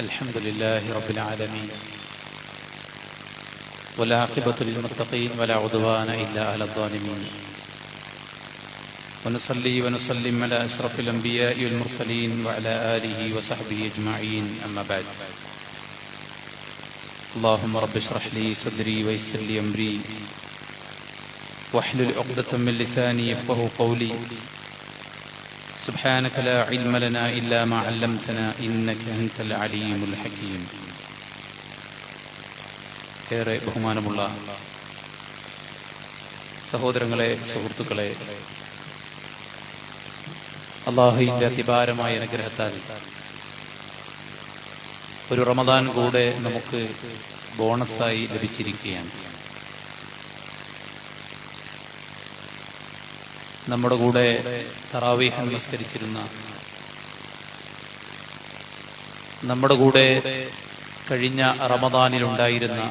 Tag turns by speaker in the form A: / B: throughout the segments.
A: الحمد لله رب العالمين والعاقبة للمتقين ولا عدوان إلا على الظالمين ونصلي ونسلم على أشرف الأنبياء والمرسلين وعلى آله وصحبه أجمعين أما بعد اللهم رب اشرح لي صدري ويسر لي أمري واحلل عقدة من لساني يفقهوا قولي سبحانك لا علم لنا إلا ما علمتنا إنك أنت العليم الحكيم. ഏറെ ബഹുമാനമുള്ള സഹോദരങ്ങളെ, സുഹൃത്തുക്കളെ, അല്ലാഹുവിന്റെ അതിപാരമായ അനുഗ്രഹത്താൽ ഒരു റമദാൻ കൂടെ നമുക്ക് ബോണസായി ലഭിച്ചിരിക്കുകയാണ്. നമ്മുടെ കൂടെ തറാവീഹ് നമസ്കരിച്ചിരുന്ന, നമ്മുടെ കൂടെ കഴിഞ്ഞ റമദാനിലുണ്ടായിരുന്ന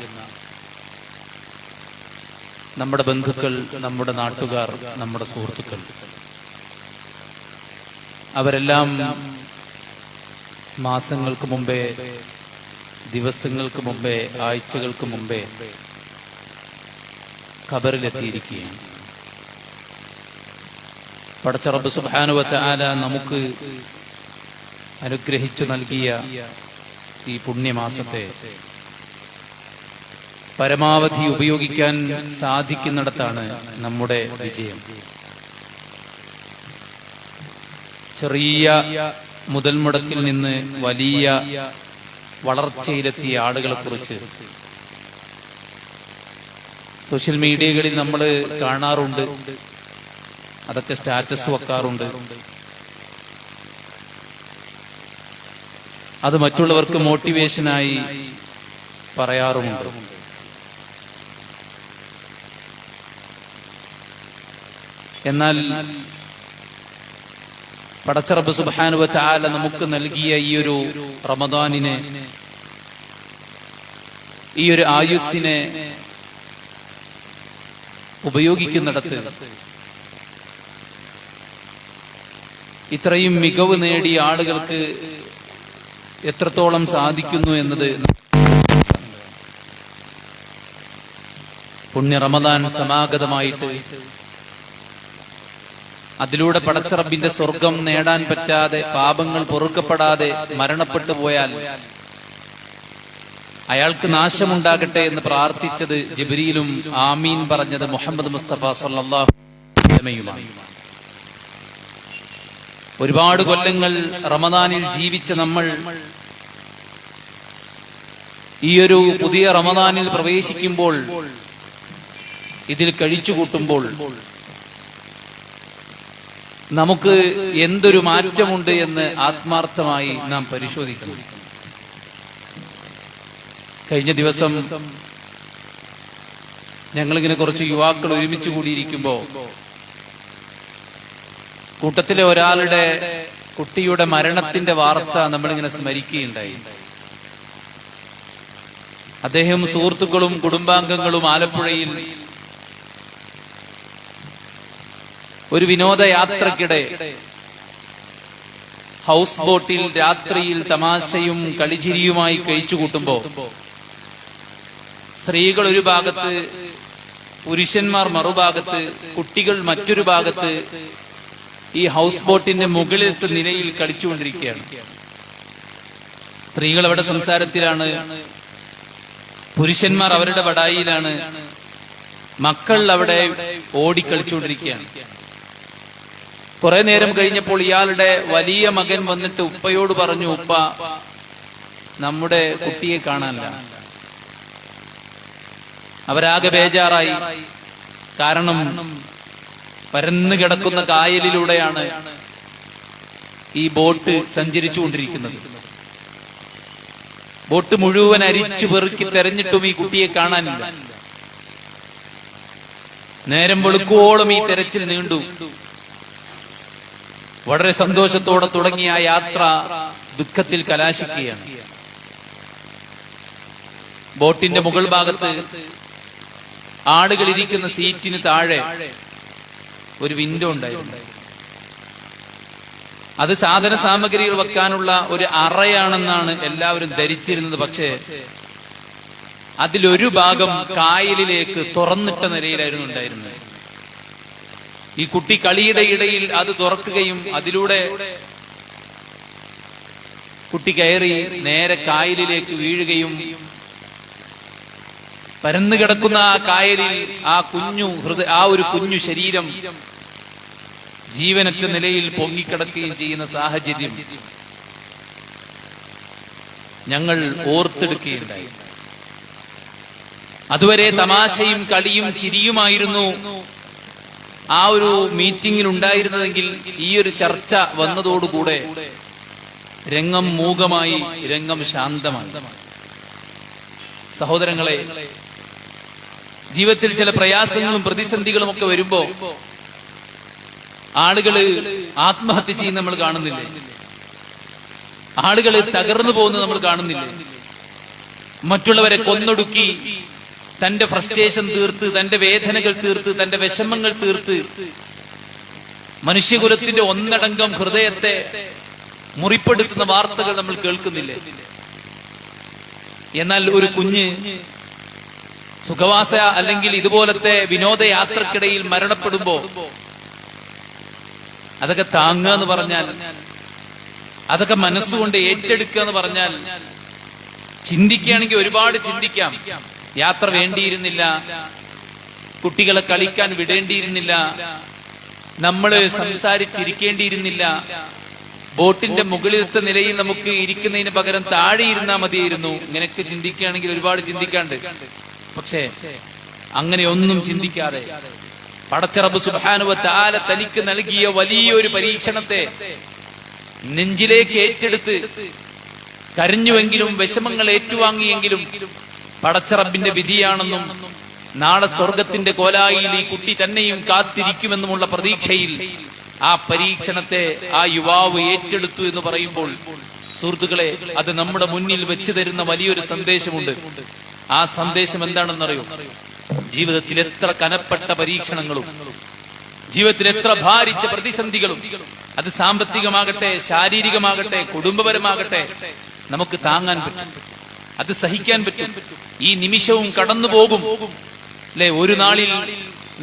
A: നമ്മുടെ ബന്ധുക്കൾ, നമ്മുടെ നാട്ടുകാർ, നമ്മുടെ സുഹൃത്തുക്കൾ, അവരെല്ലാം മാസങ്ങൾക്ക് മുമ്പേ, ദിവസങ്ങൾക്ക് മുമ്പേ, ആഴ്ചകൾക്ക് മുമ്പേ ഖബറിലെത്തിയിരിക്കുകയാണ്. പടച്ച റബ്ബ് സുബ്ഹാനഹു വ തആല നമുക്ക് അനുഗ്രഹിച്ചു നൽകിയ ഈ പുണ്യമാസത്തെ പരമാവധി ഉപയോഗിക്കാൻ സാധിക്കുന്നിടത്താണ് നമ്മുടെ വിജയം. ചെറിയ മുതൽ മുടക്കിൽ നിന്ന് വലിയ വളർച്ചയിലെത്തിയ ആളുകളെ കുറിച്ച് സോഷ്യൽ മീഡിയകളിൽ നമ്മൾ കാണാറുണ്ട്. അതൊക്കെ സ്റ്റാറ്റസ് വെക്കാറുണ്ട്. അത് മറ്റുള്ളവർക്ക് മോട്ടിവേഷനായി പറയാറുമുണ്ട്. എന്നാൽ പടച്ച റബ്ബ് സുബ്ഹാനഹു വ തആല നമുക്ക് നൽകിയ ഈ ഒരു റമദാനിനെ, ഈ ഒരു ആയുസ്സിനെ ഉപയോഗിക്കുന്നിടത്ത് ഇത്രയും മികവ് നേടിയ ആളുകൾക്ക് എത്രത്തോളം സാധിക്കുന്നു എന്നത് പുണ്യ റമദാൻ സമാഗതമായിട്ട് അതിലൂടെ പടച്ച റബ്ബിന്റെ സ്വർഗം നേടാൻ പറ്റാതെ, പാപങ്ങൾ പൊറുക്കപ്പെടാതെ മരണപ്പെട്ടു പോയാൽ അയാൾക്ക് നാശമുണ്ടാകട്ടെ എന്ന് പ്രാർത്ഥിച്ചത് ജിബ്രീലും ആമീൻ പറഞ്ഞത് മുഹമ്മദ് മുസ്തഫ സല്ലല്ലാഹു അലൈഹി വസല്ലമയുമാണ്. ഒരുപാട് കൊല്ലങ്ങൾ റമദാനിൽ ജീവിച്ച നമ്മൾ ഈ ഒരു പുതിയ റമദാനിൽ പ്രവേശിക്കുമ്പോൾ, ഇതിൽ കഴിച്ചുകൂട്ടുമ്പോൾ നമുക്ക് എന്തൊരു മാറ്റമുണ്ട് എന്ന് ആത്മാർത്ഥമായി നാം പരിശോധിക്കണം. കഴിഞ്ഞ ദിവസം ഞങ്ങളിങ്ങനെ കുറച്ച് യുവാക്കൾ ഒരുമിച്ച് കൂടിയിരിക്കുമ്പോൾ കൂട്ടത്തിലെ ഒരാളുടെ കുട്ടിയുടെ മരണത്തിന്റെ വാർത്ത നമ്മളിങ്ങനെ സ്മരിക്കുകയുണ്ടായി. അദ്ദേഹം സുഹൃത്തുക്കളും കുടുംബാംഗങ്ങളും ആലപ്പുഴയിൽ ഒരു വിനോദയാത്രക്കിടെ ഹൗസ് ബോട്ടിൽ രാത്രിയിൽ തമാശയും കളിചിരിയുമായി കഴിച്ചുകൂട്ടുമ്പോ സ്ത്രീകൾ ഒരു ഭാഗത്ത്, പുരുഷന്മാർ മറുഭാഗത്ത്, കുട്ടികൾ മറ്റൊരു ഭാഗത്ത് ഈ ഹൗസ് ബോട്ടിന്റെ മുകളിലത്തെ നിലയിൽ കളിച്ചുകൊണ്ടിരിക്കുകയാണ്. സ്ത്രീകൾ അവിടെ സംസാരത്തിലാണ്, പുരുഷന്മാർ അവരുടെ വടായിലാണ്, മക്കൾ അവിടെ ഓടിക്കളിച്ചുകൊണ്ടിരിക്കുകയാണ്. കുറെ നേരം കഴിഞ്ഞപ്പോൾ ഇയാളുടെ വലിയ മകൻ വന്നിട്ട് ഉപ്പയോട് പറഞ്ഞു, ഉപ്പ, നമ്മുടെ കുട്ടിയെ കാണാനില്ല. അവരാകെ ബേജാറായി. കാരണം പരന്നു കിടക്കുന്ന കായലിലൂടെയാണ് ഈ ബോട്ട് സഞ്ചരിച്ചുകൊണ്ടിരിക്കുന്നത്. ബോട്ട് മുഴുവൻ അരിച്ചു പെറുക്കി തെരഞ്ഞിട്ടും ഈ കുട്ടിയെ കാണാനില്ല. നേരം വെളുക്കുവോളം ഈ തെരച്ചിൽ നീണ്ടു. വളരെ സന്തോഷത്തോടെ തുടങ്ങിയ ആ യാത്ര ദുഃഖത്തിൽ കലാശിക്കുകയാണ്. ബോട്ടിന്റെ മുകൾ ഭാഗത്ത് ആളുകൾ ഇരിക്കുന്ന സീറ്റിന് താഴെ ഒരു വിൻഡോ ഉണ്ടായിരുന്നു. അത് സാധന സാമഗ്രികൾ വെക്കാനുള്ള ഒരു അറയാണെന്നാണ് എല്ലാവരും ധരിച്ചിരുന്നത്. പക്ഷേ അതിലൊരു ഭാഗം കായലിലേക്ക് തുറന്നിട്ട നിലയിലായിരുന്നു ഉണ്ടായിരുന്നത്. ഈ കുട്ടി കളിയുടെ ഇടയിൽ അത് തുറക്കുകയും അതിലൂടെ കുട്ടി കയറി നേരെ കായലിലേക്ക് വീഴുകയും പരന്നു കിടക്കുന്ന ആ കായലിൽ ആ ഒരു കുഞ്ഞു ശരീരം ജീവനറ്റ നിലയിൽ പൊങ്ങിക്കിടക്കുകയും ചെയ്യുന്ന സാഹചര്യം ഞങ്ങൾ ഓർത്തെടുക്കുകയുണ്ടായി. അതുവരെ തമാശയും കളിയും ചിരിയുമായിരുന്നു ആ ഒരു മീറ്റിംഗിൽ ഉണ്ടായിരുന്നതെങ്കിൽ ഈ ഒരു ചർച്ച വന്നതോടുകൂടെ രംഗം മൂകമായി, രംഗം ശാന്തമായി. സഹോദരങ്ങളെ, ജീവിതത്തിൽ ചില പ്രയാസങ്ങളും പ്രതിസന്ധികളും ഒക്കെ വരുമ്പോ ആളുകള് ആത്മഹത്യ ചെയ്യുന്ന നമ്മൾ കാണുന്നില്ലേ? ആളുകള് തകർന്നു പോകുന്നത് നമ്മൾ കാണുന്നില്ലേ? മറ്റുള്ളവരെ കൊന്നൊടുക്കി തന്റെ ഫ്രസ്ട്രേഷൻ തീർത്ത്, തന്റെ വേദനകൾ തീർത്ത്, തന്റെ വിഷമങ്ങൾ തീർത്ത് മനുഷ്യകുലത്തിന്റെ ഒന്നടങ്കം ഹൃദയത്തെ മുറിപ്പെടുത്തുന്ന വാർത്തകൾ നമ്മൾ കേൾക്കുന്നില്ലേ? എന്നാൽ ഒരു കുഞ്ഞ് സുഖവാസ അല്ലെങ്കിൽ ഇതുപോലത്തെ വിനോദയാത്രക്കിടയിൽ മരണപ്പെടുമ്പോ അതൊക്കെ താങ്ങുക എന്ന് പറഞ്ഞാൽ, അതൊക്കെ മനസ്സുകൊണ്ട് ഏറ്റെടുക്കുക എന്ന് പറഞ്ഞാൽ, ചിന്തിക്കുകയാണെങ്കിൽ ഒരുപാട് ചിന്തിക്കാം. യാത്ര വേണ്ടിയിരുന്നില്ല, കുട്ടികളെ കളിക്കാൻ വിടേണ്ടിയിരുന്നില്ല, നമ്മള് സംസാരിച്ചിരിക്കേണ്ടിയിരുന്നില്ല, ബോട്ടിന്റെ മുകളിലത്തെ നിലയിൽ നമുക്ക് ഇരിക്കുന്നതിന് പകരം താഴെ ഇരുന്നാ മതിയായിരുന്നു. ഇങ്ങനെയൊക്കെ ചിന്തിക്കുകയാണെങ്കിൽ ഒരുപാട് ചിന്തിക്കാണ്ട്. പക്ഷേ അങ്ങനെയൊന്നും ചിന്തിക്കാതെ പടച്ച റബ്ബ് സുബ്ഹാനഹു വ തആല തനിക്ക് നൽകിയ വലിയൊരു പരീക്ഷണത്തെ നെഞ്ചിലേക്ക് ഏറ്റെടുത്ത് കരഞ്ഞുവെങ്കിലും വിഷമങ്ങൾ ഏറ്റുവാങ്ങിയെങ്കിലും പടച്ച റബ്ബിന്റെ വിധിയാണെന്നും നാളെ സ്വർഗത്തിന്റെ കോലായിൽ ഈ കുട്ടി തന്നെയും കാത്തിരിക്കുമെന്നുമുള്ള പ്രതീക്ഷയിൽ ആ പരീക്ഷണത്തെ ആ യുവാവ് ഏറ്റെടുത്തു എന്ന് പറയുമ്പോൾ സുഹൃത്തുക്കളെ, അത് നമ്മുടെ മുന്നിൽ വെച്ച് തരുന്ന വലിയൊരു സന്ദേശമുണ്ട്. ആ സന്ദേശം എന്താണെന്നറിയോ? ജീവിതത്തിൽ എത്ര കനപ്പെട്ട പരീക്ഷണങ്ങളും, ജീവിതത്തിൽ എത്ര ഭാരിച്ച പ്രതിസന്ധികളും, അത് സാമ്പത്തികമാകട്ടെ, ശാരീരികമാകട്ടെ, കുടുംബപരമാകട്ടെ, നമുക്ക് താങ്ങാൻ പറ്റും, അത് സഹിക്കാൻ പറ്റും. ഈ നിമിഷവും കടന്നു പോകും അല്ലെ? ഒരു നാളിൽ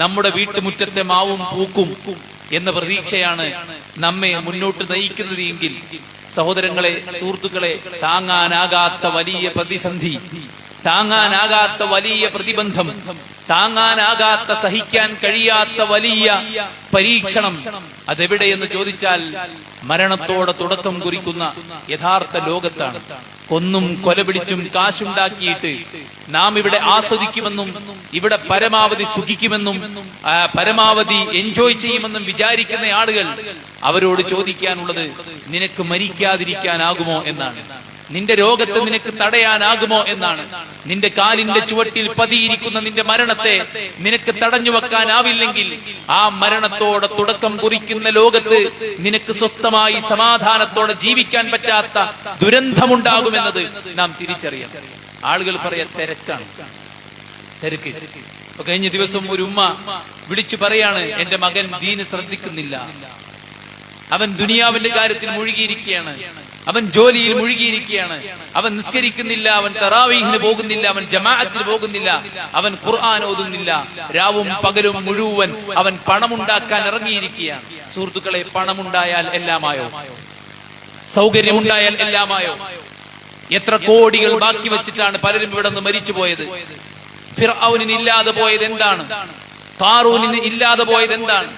A: നമ്മുടെ വീട്ടുമുറ്റത്തെ മാവും പൂക്കും എന്ന പ്രതീക്ഷയാണ് നമ്മെ മുന്നോട്ട് നയിക്കുന്നത് എങ്കിൽ സഹോദരങ്ങളെ, സുഹൃത്തുക്കളെ, താങ്ങാനാകാത്ത വലിയ പ്രതിസന്ധി, താങ്ങാനാകാത്ത വലിയ പ്രതിബന്ധം, താങ്ങാനാകാത്ത സഹിക്കാൻ കഴിയാത്ത വലിയ പരീക്ഷണം അതെവിടെയെന്ന് ചോദിച്ചാൽ മരണത്തോടെ തുടക്കം കുറിക്കുന്ന യഥാർത്ഥ ലോകത്താണ്. കൊന്നും കൊലപിടിച്ചും കാശുണ്ടാക്കിയിട്ട് നാം ഇവിടെ ആസ്വദിക്കുമെന്നും ഇവിടെ പരമാവധി സുഖിക്കുമെന്നും പരമാവധി എൻജോയ് ചെയ്യുമെന്നും വിചാരിക്കുന്ന ആളുകൾ, അവരോട് ചോദിക്കാനുള്ളത് നിനക്ക് മരിക്കാതിരിക്കാനാകുമോ എന്നാണ്. നിന്റെ രോഗത്തെ നിനക്ക് തടയാനാകുമോ എന്നാണ്. നിന്റെ കാലിന്റെ ചുവട്ടിൽ പതിയിരിക്കുന്ന നിന്റെ മരണത്തെ നിനക്ക് തടഞ്ഞു വെക്കാനാവില്ലെങ്കിൽ ആ മരണത്തോടെ തുടക്കം കുറിക്കുന്ന ലോകത്ത് നിനക്ക് സ്വസ്ഥമായി സമാധാനത്തോടെ ജീവിക്കാൻ പറ്റാത്ത ദുരന്തമുണ്ടാകുമെന്നത് നാം തിരിച്ചറിയാം. ആളുകൾ പറയാ തിരക്കാണ്, തിരക്ക്. കഴിഞ്ഞ ദിവസം ഒരു ഉമ്മ വിളിച്ചു പറയാണ്, എന്റെ മകൻ ദീന് ശ്രദ്ധിക്കുന്നില്ല, അവൻ ദുനിയാവിന്റെ കാര്യത്തിൽ മുഴുകിയിരിക്കുകയാണ്, അവൻ ജോലിയിൽ മുഴുകിയിരിക്കുകയാണ്, അവൻ നിസ്കരിക്കുന്നില്ല, അവൻ തറാവീഹിന് പോകുന്നില്ല, അവൻ ജമാഅത്തിന് പോകുന്നില്ല, അവൻ ഖുർആൻ ഓതുന്നില്ല, രാവും പകലും മുഴുവൻ അവൻ പണമുണ്ടാക്കാൻ ഇറങ്ങിയിരിക്കുകയാണ്. സുഹൃത്തുക്കളെ, പണമുണ്ടായാൽ എല്ലാമായോ? സൗകര്യമുണ്ടായാൽ എല്ലാമായോ? എത്ര കോടികൾ ബാക്കി വെച്ചിട്ടാണ് പലരും ഇവിടെ നിന്ന് മരിച്ചു പോയത്. ഫിർഔനിന് ഇല്ലാതെ പോയത് എന്താണ്? ഖാറൂനിന് ഇല്ലാതെ പോയത് എന്താണ്?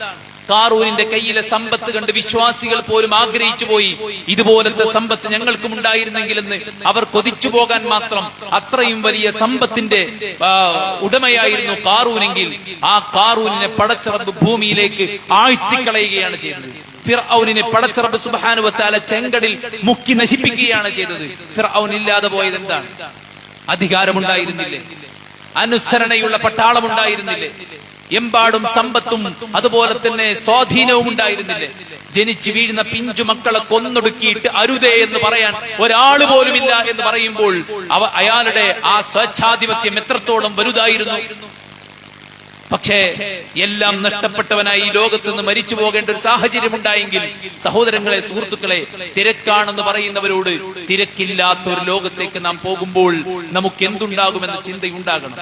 A: ഖാറൂനിന്റെ കയ്യിലെ സമ്പത്ത് കണ്ട് വിശ്വാസികൾ പോലും ആഗ്രഹിച്ചു പോയി, ഇതുപോലത്തെ സമ്പത്ത് ഞങ്ങൾക്കും ഉണ്ടായിരുന്നെങ്കിലെന്ന് അവർ കൊതിച്ചു പോകാൻ മാത്രം. അത്രയും വലിയ സമ്പത്തിന്റെ ഉടമയായിരുന്നു ഖാറൂനെങ്കിൽ ആ ഖാറൂനിനെ പടച്ച റബ്ബ് ഭൂമിയിലേക്ക് ആഴ്ത്തിക്കളയുകയാണ് ചെയ്തത്. ഫിർഔനിനെ പടച്ച റബ്ബ് സുബ്ഹാനഹു വ തആല ചെങ്കടലിൽ മുക്കി നശിപ്പിക്കുകയാണ് ചെയ്തത്. ഫിർഔൻ ഇല്ലാതെ പോയത് എന്താണ്? അധികാരമുണ്ടായിരുന്നില്ലേ? അനുസരണയുള്ള പട്ടാളമുണ്ടായിരുന്നില്ലേ? എമ്പാടും സമ്പത്തും അതുപോലെ തന്നെ സ്വാധീനവും ഉണ്ടായിരുന്നില്ലേ? ജനിച്ചു വീഴുന്ന പിഞ്ചു മക്കളെ കൊന്നൊടുക്കിയിട്ട് അരുതേ എന്ന് പറയാൻ ഒരാൾ പോലുമില്ല എന്ന് പറയുമ്പോൾ അയാളുടെ ആ സ്വേച്ഛാധിപത്യം എത്രത്തോളം വലുതായിരുന്നു. പക്ഷേ എല്ലാം നഷ്ടപ്പെട്ടവനായി ഈ ലോകത്ത് നിന്ന് മരിച്ചു പോകേണ്ട ഒരു സാഹചര്യം ഉണ്ടായെങ്കിൽ സഹോദരങ്ങളെ, സുഹൃത്തുക്കളെ, തിരക്കാണെന്ന് പറയുന്നവരോട് തിരക്കില്ലാത്ത ഒരു ലോകത്തേക്ക് നാം പോകുമ്പോൾ നമുക്ക് എന്തുണ്ടാകുമെന്ന ചിന്തയുണ്ടാകണം.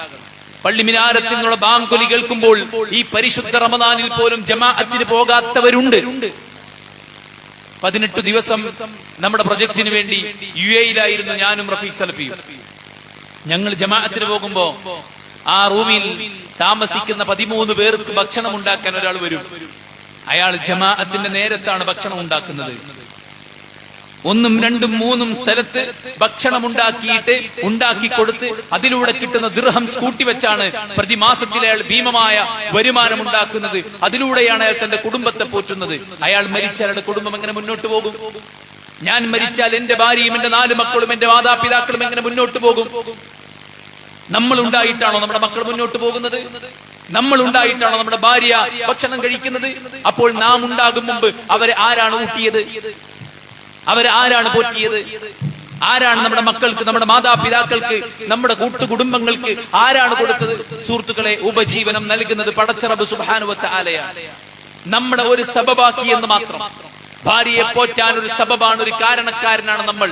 A: പള്ളി മിനാരത്തിൽ നിന്നുള്ള ബാങ്കൊലി കേൾക്കുമ്പോൾ ഈ പരിശുദ്ധ റമദാനിൽ പോലും ജമാഅത്തിന് പോകാത്തവരുണ്ട്. 18 ദിവസം നമ്മുടെ പ്രൊജക്ടിന് വേണ്ടി UAE-യിലായിരുന്നു ഞാനും റഫീഖ് സലഫിയും. ഞങ്ങൾ ജമാഅത്തിന് പോകുമ്പോ ആ റൂമിൽ താമസിക്കുന്ന 13 പേർക്ക് ഭക്ഷണം ഉണ്ടാക്കാൻ ഒരാൾ വരും. അയാൾ ജമാഅത്തിന്റെ നേരത്താണ് ഭക്ഷണം ഉണ്ടാക്കുന്നത്. 1, 2, 3 സ്ഥലത്ത് ഭക്ഷണം ഉണ്ടാക്കി കൊടുത്ത് അതിലൂടെ കിട്ടുന്ന ദിർഹംസ് കൂട്ടി വെച്ചാണ് പ്രതിമാസത്തിൽ അയാൾ ഭീമമായ വരുമാനം ഉണ്ടാക്കുന്നത്. അതിലൂടെയാണ് അയാൾ തന്റെ കുടുംബത്തെ പോറ്റുന്നത്. അയാൾ മരിച്ചാൽ അയാളുടെ കുടുംബം എങ്ങനെ മുന്നോട്ട് പോകും? ഞാൻ മരിച്ചാൽ എന്റെ ഭാര്യയും എന്റെ 4 മക്കളും എന്റെ മാതാപിതാക്കളും എങ്ങനെ മുന്നോട്ട് പോകും? നമ്മൾ ഉണ്ടായിട്ടാണോ നമ്മുടെ മക്കൾ മുന്നോട്ട് പോകുന്നത്? നമ്മൾ ഉണ്ടായിട്ടാണോ നമ്മുടെ ഭാര്യ ഭക്ഷണം കഴിക്കുന്നത്? അപ്പോൾ നാം ഉണ്ടാകും മുമ്പ് അവരെ ആരാണ് ഊട്ടിയത്? അവരെ ആരാണ് പോറ്റിയത്? ആരാണ് നമ്മുടെ മക്കൾക്ക്, നമ്മുടെ മാതാപിതാക്കൾക്ക്, നമ്മുടെ കൂട്ടുകുടുംബങ്ങൾക്ക് ആരാണ് കൊടുത്തത്? സുഹൃത്തുക്കളെ, ഉപജീവനം നൽകുന്നത് പടച്ച റബ്ബ് സുബ്ഹാനഹു വ തആലയാണ്. നമ്മുടെ ഒരു സബബാക്കി എന്ന് മാത്രം. ഭാര്യയെ പോറ്റാൻ ഒരു സബബാണ്, ഒരു കാരണക്കാരനാണ് നമ്മൾ.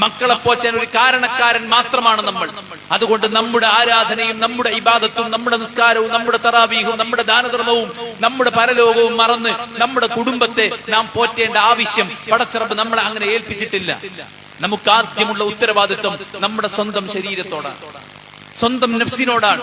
A: മക്കളെ പോറ്റാൻ ഒരു കാരണക്കാരൻ മാത്രമാണ് നമ്മൾ. അതുകൊണ്ട് നമ്മുടെ ആരാധനയും നമ്മുടെ ഇബാദത്തും നമ്മുടെ നിസ്കാരവും നമ്മുടെ തറാവീഹും നമ്മുടെ ദാനധർമ്മവും നമ്മുടെ പരലോകവും മറന്ന് നമ്മുടെ കുടുംബത്തെ നാം പോറ്റേണ്ട ആവശ്യം പടച്ച റബ്ബ് നമ്മളെ അങ്ങനെ ഏൽപ്പിച്ചിട്ടില്ല. നമുക്ക് ആദ്യമുള്ള ഉത്തരവാദിത്വം നമ്മുടെ സ്വന്തം ശരീരത്തോടാണ്, സ്വന്തം നഫ്സിനോടാണ്.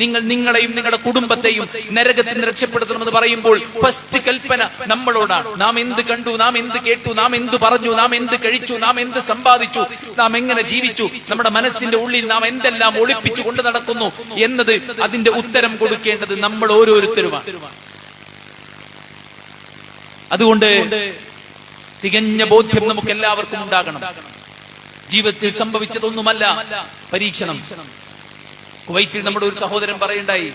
A: നിങ്ങൾ നിങ്ങളെയും നിങ്ങളുടെ കുടുംബത്തെയും നരകത്തിൽ നിന്ന് രക്ഷപ്പെടുത്തണമെന്ന് പറയുമ്പോൾ ഫസ്റ്റ് കൽപ്പന നമ്മളോടാണ്. നാം എന്ത് കണ്ടു, നാം എന്ത് കേട്ടു, നാം എന്ത് പറഞ്ഞു, നാം എന്ത് കഴിച്ചു, നാം എന്ത് സമ്പാദിച്ചു, നാം എങ്ങനെ ജീവിച്ചു, നമ്മുടെ മനസ്സിന്റെ ഉള്ളിൽ നാം എന്തെല്ലാം ഒളിപ്പിച്ചു കൊണ്ട് നടക്കുന്നു എന്നത് അതിന്റെ ഉത്തരം കൊടുക്കേണ്ടത് നമ്മൾ ഓരോരുത്തരുമാണ്. അതുകൊണ്ട് തികഞ്ഞ ബോധ്യം നമുക്ക് എല്ലാവർക്കും ഉണ്ടാകണം. ജീവിതത്തിൽ സംഭവിച്ചതൊന്നുമല്ല പരീക്ഷണം. കുവൈത്തിൽ നമ്മുടെ ഒരു സഹോദരൻ പറയുണ്ടായി,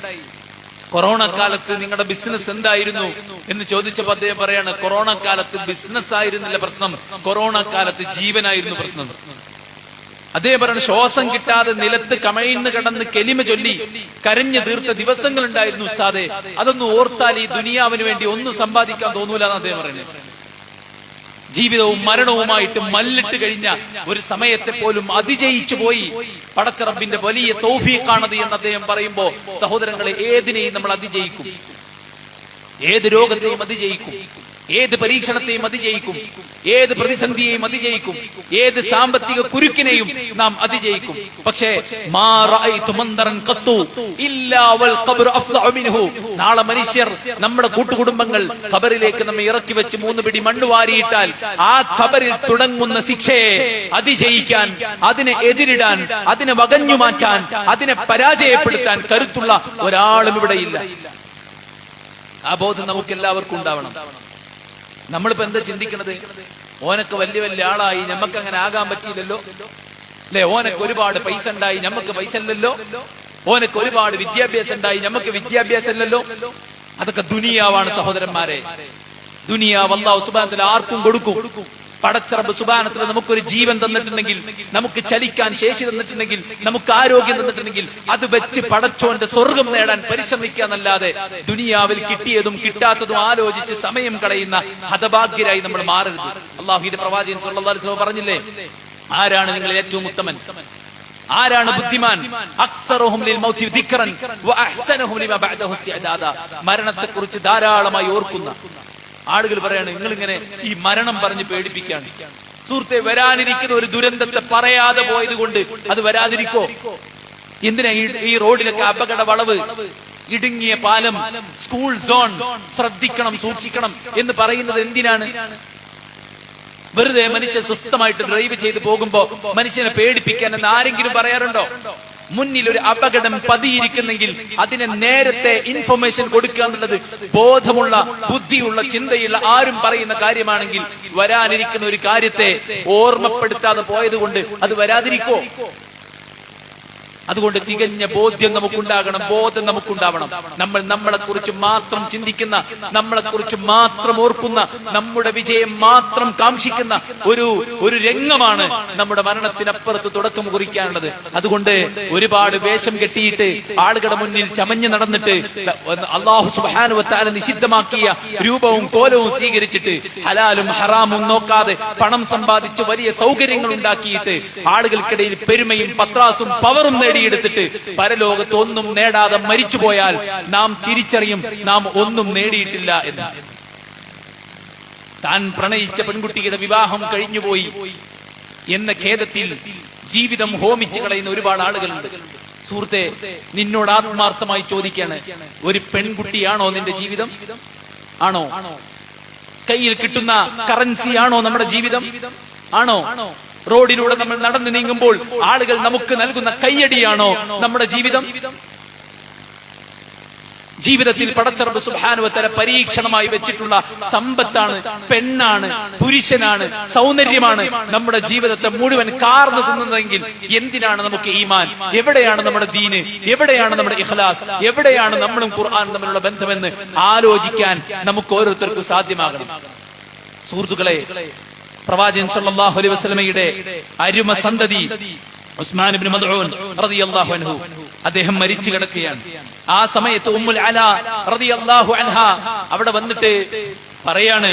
A: കൊറോണ കാലത്ത് നിങ്ങളുടെ ബിസിനസ് എന്തായിരുന്നു എന്ന് ചോദിച്ചപ്പോൾ അദ്ദേഹം പറയാണ്, കൊറോണ കാലത്ത് ബിസിനസ് ആയിരുന്നില്ല പ്രശ്നം, കൊറോണ കാലത്ത് ജീവനായിരുന്നു പ്രശ്നം. അദ്ദേഹം പറയണ, ശ്വാസം കിട്ടാതെ നിലത്ത് കമഴ്ന്ന് കിടന്ന് കെലിമ ചൊല്ലി കരഞ്ഞു തീർത്ത ദിവസങ്ങൾ ഉണ്ടായിരുന്നു ഉസ്താദെ. അതൊന്നും ഓർത്താൽ ഈ ദുനിയാവിന് വേണ്ടി ഒന്നും സമ്പാദിക്കാൻ തോന്നൂല എന്ന് അദ്ദേഹം പറയുന്നത്. ജീവിതവും മരണവുമായിട്ട് മല്ലിട്ട് കഴിഞ്ഞ ഒരു സമയത്തെ പോലും അതിജയിച്ചു പോയി. പടച്ച റബ്ബിന്റെ വലിയ തൗഫീഖാണത് എന്ന് അദ്ദേഹം പറയുമ്പോ, സഹോദരങ്ങളെ, ഏതിനെയും നമ്മൾ അതിജയിക്കും. ഏത് രോഗത്തെയും അതിജയിക്കും, ഏത് പരീക്ഷണത്തെയും അതിജയിക്കും, ഏത് പ്രതിസന്ധിയെയും അതിജയിക്കും, ഏത് സാമ്പത്തിക കുരുക്കിനെയും നാം അതിജയിക്കും. പക്ഷേ നാളെ മനുഷ്യർ, നമ്മുടെ കൂട്ടുകുടുംബങ്ങൾ ഖബറിലേക്ക് നമ്മെ ഇറക്കി വെച്ച് 3 പിടി മണ്ണ് വാരിയിട്ടാൽ ആ ഖബറിൽ തുടങ്ങുന്ന ശിക്ഷയെ അതിജയിക്കാൻ, അതിനെ എതിരിടാൻ, അതിനെ വകഞ്ഞു മാറ്റാൻ, അതിനെ പരാജയപ്പെടുത്താൻ കരുത്തുള്ള ഒരാളും ഇവിടെയില്ല. ആ ബോധം നമുക്ക് എല്ലാവർക്കും ഉണ്ടാവണം. നമ്മളിപ്പോ എന്താ ചിന്തിക്കണത്? ഓനൊക്കെ വലിയ വലിയ ആളായി, ഞമ്മക്ക് അങ്ങനെ ആകാൻ പറ്റിയില്ലല്ലോ അല്ലെ? ഓനൊക്കെ ഒരുപാട് പൈസ ഉണ്ടായി, ഞമ്മക്ക് പൈസ ഇല്ലല്ലോ. ഓനൊക്കെ ഒരുപാട് വിദ്യാഭ്യാസം ഉണ്ടായി, ഞമ്മക്ക് വിദ്യാഭ്യാസം ഇല്ലല്ലോ. അതൊക്കെ ദുനിയാവാണ് സഹോദരന്മാരെ. ദുനിയാവ് അല്ലാഹു സുബ്ഹാനഹു വ തആല ആർക്കും കൊടുക്കും. പടച്ച റബ്ബ് സുബ്ഹാനഹു വ തആല നമുക്കൊരു ജീവൻ തന്നിട്ടുണ്ടെങ്കിൽ, നമുക്ക് ചലിക്കാൻ ശേഷി തന്നിട്ടുണ്ടെങ്കിൽ, നമുക്ക് ആരോഗ്യം തന്നിട്ടുണ്ടെങ്കിൽ അത് വെച്ച് പടച്ചോന്റെ സ്വർഗം നേടാൻ പരിശ്രമിക്കാന്നല്ലാതെ ദുനിയാവിൽ കിട്ടിയതും കിട്ടാത്തതും ആലോചിച്ച് സമയം കളയുന്ന ഹതഭാഗ്യരായി നമ്മൾ മാറരുത്. അല്ലാഹുവിന്റെ പ്രവാചകൻ സ്വല്ലല്ലാഹു അലൈഹി വസല്ലം പറഞ്ഞില്ലേ, ആരാണ് നിങ്ങളിൽ ഏറ്റവും ഉത്തമൻ, ആരാണ് ബുദ്ധിമാൻ? അക്സറുഹും ലിൽ മൗതി ദിക്റൻ വ അഹ്സനുഹും ലിമാ ബഅദഹു ഇസ്തിഅദാദ. മരണത്തെ കുറിച്ച് ധാരാളമായി ഓർക്കുന്ന ആളുകൾ പറയാണ്, നിങ്ങൾ ഇങ്ങനെ ഈ മരണം പറഞ്ഞ് പേടിപ്പിക്കാണ്. സുഹൃത്തെ, വരാനിരിക്കുന്ന ഒരു ദുരന്തത്തെ പറയാതെ പോയത് കൊണ്ട് അത് വരാതിരിക്കോ? എന്തിനാ ഈ റോഡിലൊക്കെ അപകട വളവ്, ഇടുങ്ങിയ പാലം, സ്കൂൾ സോൺ, ശ്രദ്ധിക്കണം, സൂക്ഷിക്കണം എന്ന് പറയുന്നത് എന്തിനാണ്? വെറുതെ മനുഷ്യൻ സ്വസ്ഥമായിട്ട് ഡ്രൈവ് ചെയ്ത് പോകുമ്പോ മനുഷ്യനെ പേടിപ്പിക്കാൻ എന്ന് ആരെങ്കിലും പറയാറുണ്ടോ? മുന്നിൽ ഒരു അപകടം പതിയിരിക്കുന്നെങ്കിൽ അതിനെ നേരത്തെ ഇൻഫർമേഷൻ കൊടുക്കുക എന്നുള്ളത് ബോധമുള്ള, ബുദ്ധിയുള്ള, ചിന്തയുള്ള ആരും പറയുന്ന കാര്യമാണെങ്കിൽ വരാനിരിക്കുന്ന ഒരു കാര്യത്തെ ഓർമ്മപ്പെടുത്താതെ പോയത് കൊണ്ട് അത് വരാതിരിക്കോ? അതുകൊണ്ട് തികഞ്ഞ ബോധ്യം നമുക്കുണ്ടാകണം, ബോധം നമുക്കുണ്ടാവണം. നമ്മൾ നമ്മളെ കുറിച്ച് മാത്രം ചിന്തിക്കുന്ന, നമ്മളെ കുറിച്ച് മാത്രം ഓർക്കുന്ന, നമ്മുടെ വിജയം മാത്രം കാക്ഷിക്കുന്ന ഒരു രംഗമാണ് നമ്മുടെ മരണത്തിനപ്പുറത്ത് തുടക്കം കുറിക്കാനുള്ളത്. അതുകൊണ്ട് ഒരുപാട് വേഷം കെട്ടിയിട്ട് ആളുകളുടെ മുന്നിൽ ചമഞ്ഞു നടന്നിട്ട് അല്ലാഹു സുബ്ഹാനഹു വ തആല നിഷിദ്ധമാക്കിയ രൂപവും കോലവും സ്വീകരിച്ചിട്ട് ഹലാലും ഹറാമും നോക്കാതെ പണം സമ്പാദിച്ച് വലിയ സൗകര്യങ്ങൾ ഉണ്ടാക്കിയിട്ട് ആളുകൾക്കിടയിൽ പെരുമയും പത്രാസും പവറും നേടിയെടുത്തിട്ട് പരലോകത്ത് ഒന്നും നേടാതെ മരിച്ചു പോയാൽ നാം തിരിച്ചറിയും നാം ഒന്നും നേടിയിട്ടില്ല എന്ന്. താൻ പ്രണയിച്ച പെൺകുട്ടിയുടെ വിവാഹം കഴിഞ്ഞുപോയി എന്ന ഖേദത്തിൽ ജീവിതം ഹോമിച്ചു കളയുന്ന ഒരുപാട് ആളുകളുണ്ട്. സുഹൃത്തെ, നിന്നോട് ആത്മാർത്ഥമായി ചോദിക്കാണ്, ഒരു പെൺകുട്ടിയാണോ നിന്റെ ജീവിതം? ആണോ? കയ്യിൽ കിട്ടുന്ന കറൻസി ആണോ നമ്മുടെ ജീവിതം? ആണോ? റോഡിലൂടെ നമ്മൾ നടന്നു നീങ്ങുമ്പോൾ ആളുകൾ നമുക്ക് നൽകുന്ന കയ്യടിയാണോ നമ്മുടെ ജീവിതം? ജീവിതത്തിൽ പടച്ച റബ്ബ് സുബ്ഹാനഹു വ തആല പരീക്ഷണമായി വെച്ചിട്ടുള്ള സമ്പത്താണ്, പെണ്ണാണ്, പുരുഷനാണ്, സൗന്ദര്യമാണ് നമ്മുടെ ജീവിതത്തെ മുഴുവൻ കാർന്നു തിന്നുന്നതെങ്കിൽ എന്തിനാണ് നമുക്ക് ഈമാൻ? എവിടെയാണ് നമ്മുടെ ദീന്? എവിടെയാണ് നമ്മുടെ ഇഖ്ലാസ്? എവിടെയാണ് നമ്മളും ഖുർആനും തമ്മിലുള്ള ബന്ധമെന്ന് ആലോചിക്കാൻ നമുക്ക് ഓരോരുത്തർക്കും സാധ്യമാകണം. സുഹൃത്തുക്കളെ, പ്രവാചകൻ സല്ലല്ലാഹു അലൈഹി വസല്ലമയുടെ അരുമ സന്തതി ഉസ്മാൻ ഇബ്നു മദ്ഊൻ റളിയല്ലാഹു അൻഹു അദ്ദേഹം മരിച്ചു കിടക്കുകയാണ്. ആ സമയത്ത് ഉമ്മുൽ അലാ റളിയല്ലാഹു അൻഹ അവിടെ വന്നിട്ട് പറയാണ്,